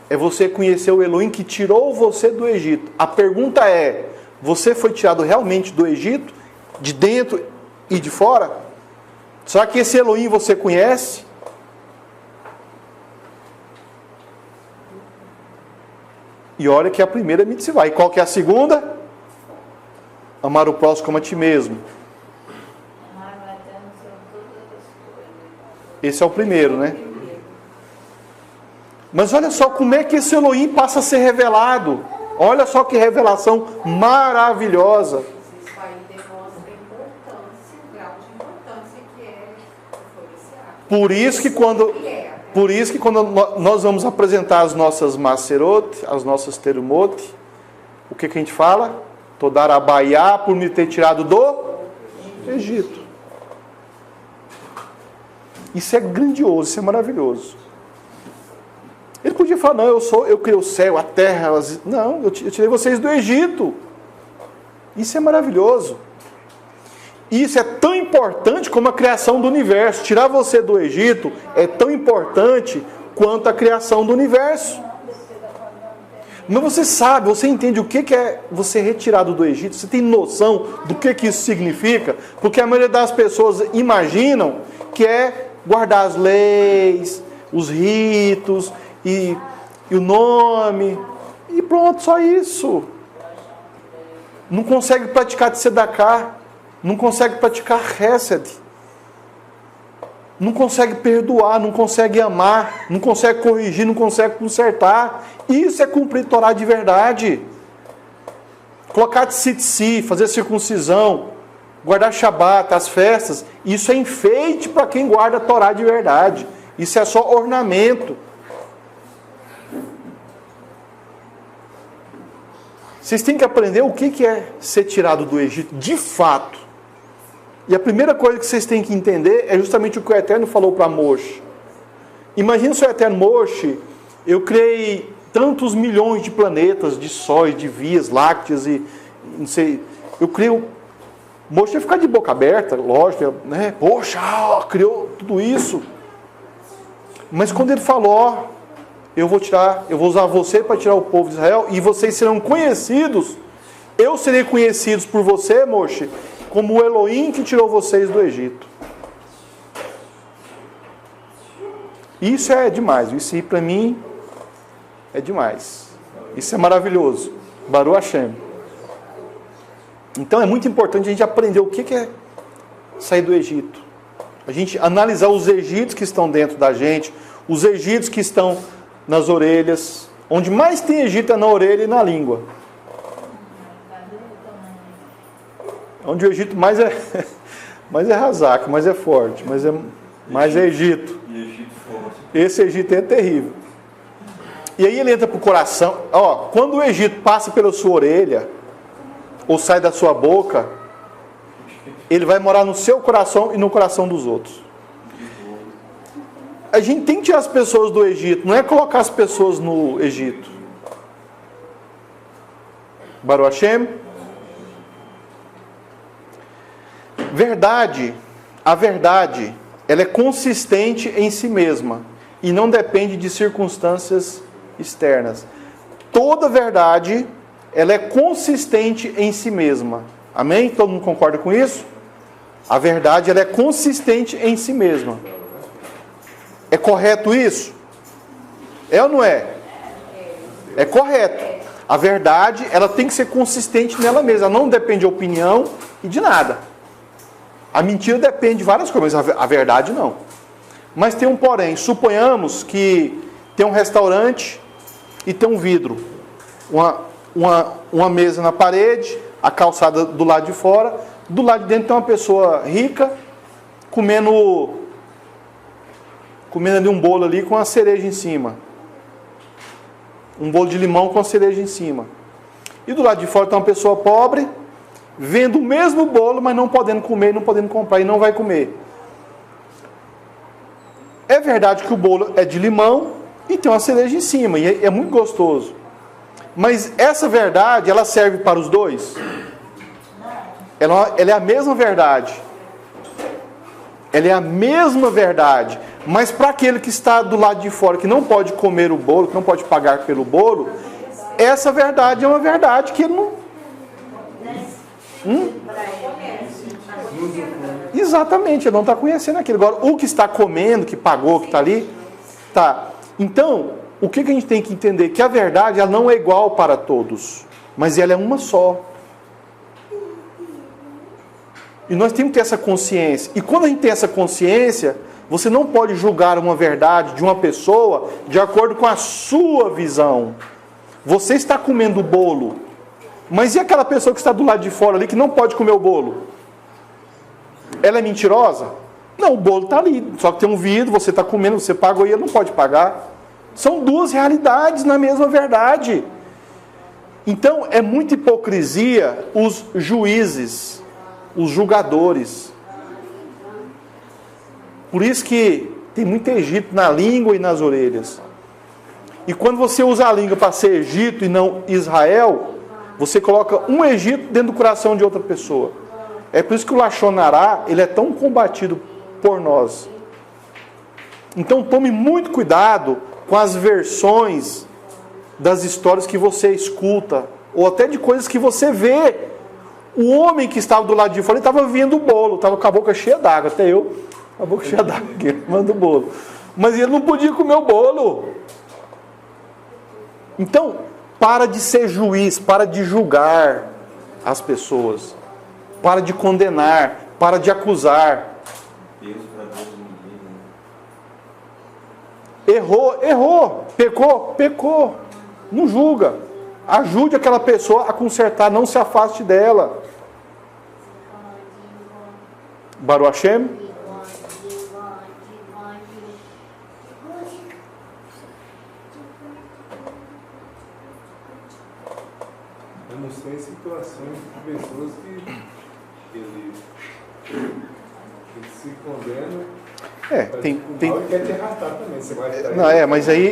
é você conhecer o Elohim que tirou você do Egito. A pergunta é, você foi tirado realmente do Egito? De dentro e de fora? Será que esse Elohim você conhece? E olha que é a primeira mitzvah. E qual que é a segunda? Amar o próximo como a ti mesmo. Esse é o primeiro, né? Mas olha só como é que esse Elohim passa a ser revelado. Olha só que revelação maravilhosa. Isso aí demonstra a importância, o grau de importância que foi esse ato. Por isso que quando nós vamos apresentar as nossas Maserot, as nossas Terumot, o que a gente fala? Todarabaiá por me ter tirado do Egito. Isso é grandioso, isso é maravilhoso. Ele podia falar, não, eu criei o céu, a terra, não, eu tirei vocês do Egito. Isso é maravilhoso. Isso é tão importante como a criação do universo. Tirar você do Egito é tão importante quanto a criação do universo. Mas você sabe, você entende o que é você retirado do Egito? Você tem noção do que isso significa? Porque a maioria das pessoas imaginam que é guardar as leis, os ritos e o nome. E pronto, só isso. Não consegue praticar tzedakah, não consegue praticar hesed, não consegue perdoar, não consegue amar, não consegue corrigir, não consegue consertar. Isso é cumprir Torá de verdade. Colocar tzitzi, fazer circuncisão, guardar Shabat, as festas, isso é enfeite para quem guarda a Torá de verdade. Isso é só ornamento. Vocês têm que aprender o que é ser tirado do Egito de fato. E a primeira coisa que vocês têm que entender é justamente o que o Eterno falou para Moshe. Imagina se o Eterno Moshe, eu criei tantos milhões de planetas, de sóis, de vias lácteas e não sei, eu crio. Moshe ia ficar de boca aberta, lógico, né? Poxa, criou tudo isso. Mas quando ele falou, ó, eu vou usar você para tirar o povo de Israel e vocês serão conhecidos, eu serei conhecido por você, Moshe, como o Elohim que tirou vocês do Egito. Isso é demais, isso aí para mim é demais. Isso é maravilhoso. Baruch Hashem. Então é muito importante a gente aprender o que é sair do Egito. A gente analisar os egípcios que estão dentro da gente, os egípcios que estão nas orelhas. Onde mais tem Egito é na orelha e na língua. Onde o Egito mais é Razak, mais é forte, mais é Egito. Esse Egito é terrível. E aí ele entra para o coração. Ó, quando o Egito passa pela sua orelha, ou sai da sua boca, ele vai morar no seu coração e no coração dos outros. A gente tem que tirar as pessoas do Egito, não é colocar as pessoas no Egito. Baruch Hashem. A verdade, ela é consistente em si mesma e não depende de circunstâncias externas. Toda verdade, ela é consistente em si mesma. Amém? Todo mundo concorda com isso? A verdade, ela é consistente em si mesma. É correto isso? É ou não é? É correto. A verdade, ela tem que ser consistente nela mesma. Ela não depende de opinião e de nada. A mentira depende de várias coisas, mas a verdade não. Mas tem um porém. Suponhamos que tem um restaurante e tem um vidro. Uma mesa na parede, a calçada do lado de fora. Do lado de dentro tem uma pessoa rica comendo ali um bolo ali com a cereja em cima. Um bolo de limão com a cereja em cima. E do lado de fora tem uma pessoa pobre vendo o mesmo bolo, mas não podendo comer, não podendo comprar e não vai comer. É verdade que o bolo é de limão e tem uma cereja em cima, e é muito gostoso. Mas essa verdade, ela serve para os dois? Ela é a mesma verdade. Ela é a mesma verdade. Mas para aquele que está do lado de fora, que não pode comer o bolo, que não pode pagar pelo bolo, essa verdade é uma verdade que ele não... Exatamente, ele não está conhecendo aquilo. Agora, o que está comendo, que pagou, que está ali, tá. Então, o que a gente tem que entender? Que a verdade, ela não é igual para todos, mas ela é uma só. E nós temos que ter essa consciência. E quando a gente tem essa consciência, você não pode julgar uma verdade de uma pessoa de acordo com a sua visão. Você está comendo o bolo, mas e aquela pessoa que está do lado de fora ali que não pode comer o bolo? Ela é mentirosa? Não, o bolo está ali, só que tem um vidro, você está comendo, você pagou e ele não pode pagar. São duas realidades na mesma verdade. Então é muita hipocrisia os juízes, os julgadores. Por isso que tem muito Egito na língua e nas orelhas. E quando você usa a língua para ser Egito e não Israel, você coloca um Egito dentro do coração de outra pessoa. É por isso que o Lashon Hará, ele é tão combatido por nós. Então tome muito cuidado com as versões das histórias que você escuta, ou até de coisas que você vê. O homem que estava do lado de fora, ele estava vendo o bolo, estava com a boca cheia d'água. Até eu A boca cheia d'água, manda o bolo. Mas ele não podia comer o bolo. Então, para de ser juiz, para de julgar as pessoas, para de condenar, para de acusar. Deus para Deus ninguém. Errou, pecou. Não julga. Ajude aquela pessoa a consertar, não se afaste dela. Baruch Hashem. Eu não sei situações de pessoas que ele se condena. Tem... E quer te arrastar também. Você vai estar Não, mas aí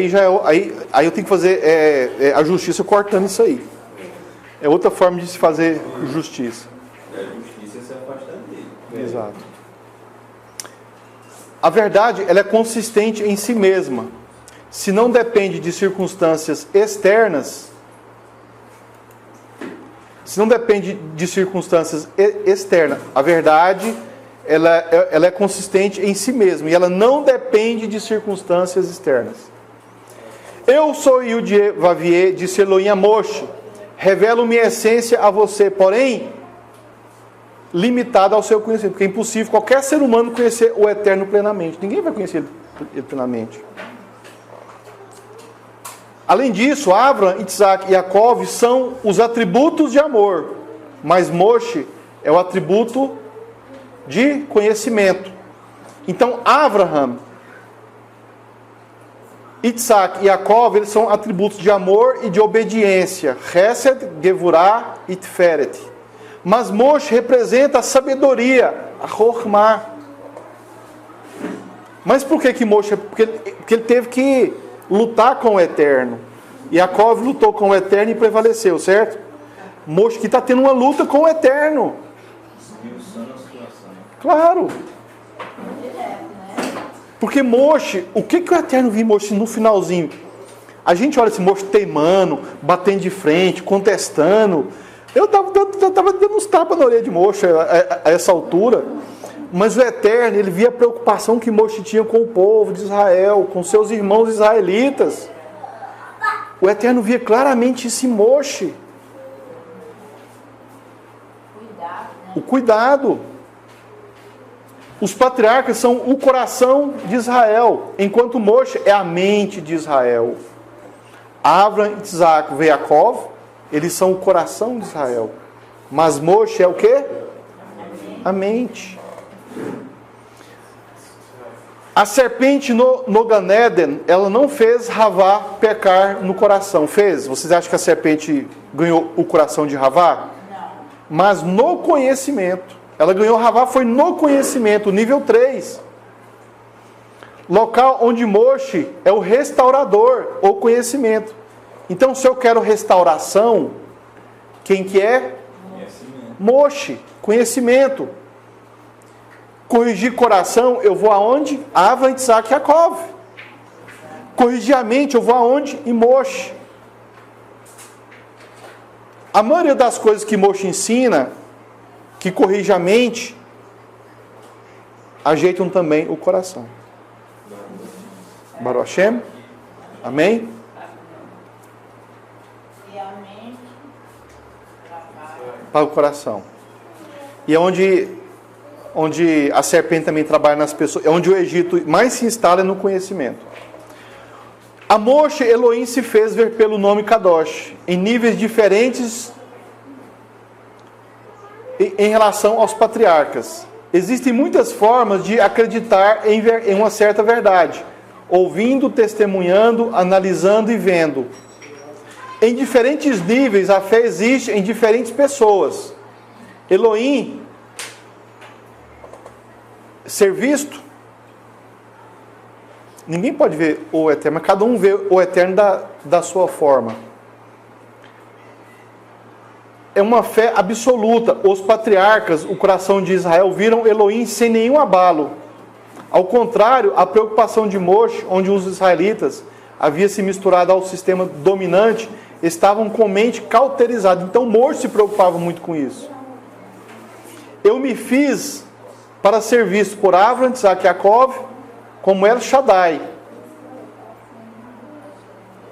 já aí eu tenho que fazer a justiça cortando isso aí. É outra forma de se fazer justiça. A justiça se afasta dele. Exato. A verdade, ela é consistente em si mesma. Se não depende de circunstâncias externas, a verdade, ela é consistente em si mesma. E ela não depende de circunstâncias externas. Eu sou Yudie Vavie, disse Elohim a Moshe. Revelo minha essência a você, porém, limitada ao seu conhecimento. Porque é impossível qualquer ser humano conhecer o Eterno plenamente. Ninguém vai conhecer ele plenamente. Além disso, Abraham, Isaac e Jacó são os atributos de amor. Mas Moshe é o atributo de conhecimento. Então, Abraham, Isaac e Jacó, eles são atributos de amor e de obediência. Hesed, Gevurah e Tiferet. Mas Moshe representa a sabedoria, a Chokhmah. Mas por que Moshe? Porque ele teve que lutar com o Eterno. Jacó lutou com o Eterno e prevaleceu, certo? Moshe que está tendo uma luta com o Eterno. Claro. Porque Moshe, o que o Eterno viu em Moshe no finalzinho? A gente olha esse Moshe teimando, batendo de frente, contestando. Eu estava dando uns tapas na orelha de Moshe a essa altura. Mas o Eterno, ele via a preocupação que Moshe tinha com o povo de Israel, com seus irmãos israelitas. O Eterno via claramente isso em Moshe. O cuidado. Os patriarcas são o coração de Israel, enquanto Moshe é a mente de Israel. Abraham, Isaac e Jacó, eles são o coração de Israel. Mas Moshe é o quê? A mente. A serpente no Gan Eden, ela não fez Havá pecar no coração. Fez? Vocês acham que a serpente ganhou o coração de Havá? Não. Mas no conhecimento. Ela ganhou Havá foi no conhecimento, nível 3. Local onde Moshe é o restaurador, ou conhecimento. Então, se eu quero restauração, quem que é? Moshe, conhecimento. Corrigir coração, eu vou aonde? Abraham, Isaac e Jacó. Corrigir a mente, eu vou aonde? Em Moshe. A maioria das coisas que Moshe ensina, que corrige a mente, ajeitam também o coração. Baruch Hashem. Amém? E a mente para o coração. E é onde a serpente também trabalha nas pessoas, é onde o Egito mais se instala no conhecimento. A Moshe, Elohim se fez ver pelo nome Kadosh, em níveis diferentes em relação aos patriarcas. Existem muitas formas de acreditar em uma certa verdade, ouvindo, testemunhando, analisando e vendo. Em diferentes níveis, a fé existe em diferentes pessoas. Elohim, ser visto, ninguém pode ver o Eterno, mas cada um vê o Eterno da sua forma. É uma fé absoluta. Os patriarcas, o coração de Israel, viram Elohim sem nenhum abalo. Ao contrário, a preocupação de Moshe, onde os israelitas haviam se misturado ao sistema dominante, estavam com mente cauterizada. Então Moshe se preocupava muito com isso. Eu me fiz para ser visto por Avram, Isaac e Yaakov como El Shaddai.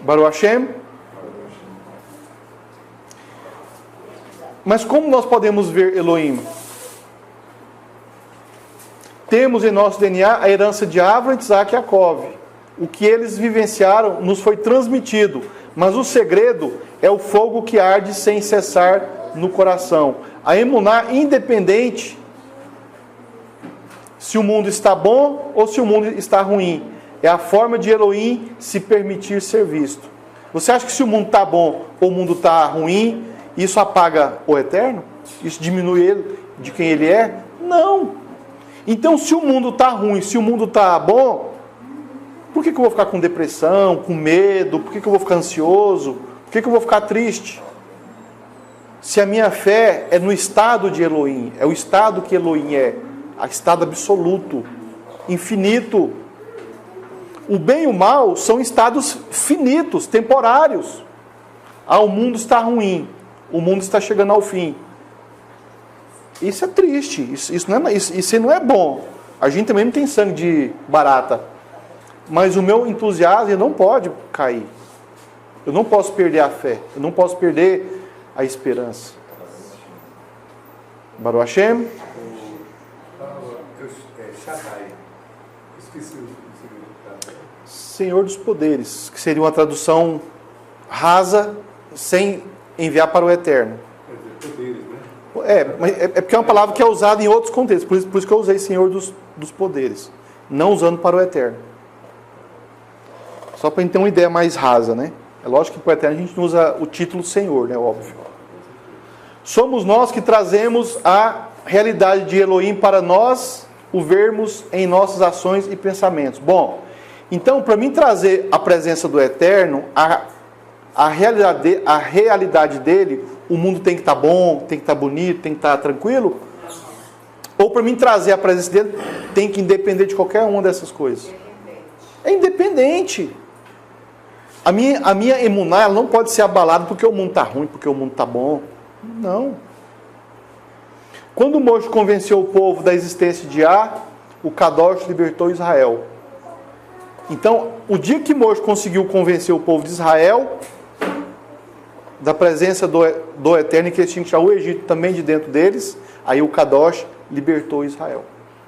Baruch Hashem. Mas como nós podemos ver Elohim? Temos em nosso DNA a herança de Avram, Isaac e Yaakov. O que eles vivenciaram nos foi transmitido, mas o segredo é o fogo que arde sem cessar no coração. A emuná independente se o mundo está bom ou se o mundo está ruim. É a forma de Elohim se permitir ser visto. Você acha que se o mundo está bom ou o mundo está ruim, isso apaga o Eterno? Isso diminui ele de quem ele é? Não. Então, se o mundo está ruim, se o mundo está bom, por que eu vou ficar com depressão, com medo? Por que eu vou ficar ansioso? Por que eu vou ficar triste? Se a minha fé é no estado de Elohim, é o estado que Elohim é, o estado absoluto, infinito. O bem e o mal são estados finitos, temporários. O mundo está ruim, o mundo está chegando ao fim. Isso é triste, isso não é bom. A gente também não tem sangue de barata. Mas o meu entusiasmo não pode cair. Eu não posso perder a fé, eu não posso perder a esperança. Baruch Hashem. Shaddai. Esqueci o significado. Senhor dos poderes, que seria uma tradução rasa, sem enviar para o Eterno. Quer dizer, poderes, né? É porque é uma palavra que é usada em outros contextos, por isso que eu usei Senhor dos poderes, não usando para o Eterno. Só para a gente ter uma ideia mais rasa, né? É lógico que para o Eterno a gente não usa o título Senhor, né? Óbvio. Somos nós que trazemos a realidade de Elohim para nós o vermos em nossas ações e pensamentos. Bom, então para mim trazer a presença do Eterno, a realidade dele, o mundo tem que estar bom, tem que estar bonito, tem que estar tranquilo? Ou para mim trazer a presença dele, tem que depender de qualquer uma dessas coisas? É independente. A minha emuná, ela não pode ser abalada porque o mundo está ruim, porque o mundo está bom. Não. Quando Moshe convenceu o povo da existência de o Kadosh libertou Israel. Então, o dia que Moshe conseguiu convencer o povo de Israel da presença do Eterno, que eles tinham que tirar o Egito também de dentro deles, aí o Kadosh libertou Israel.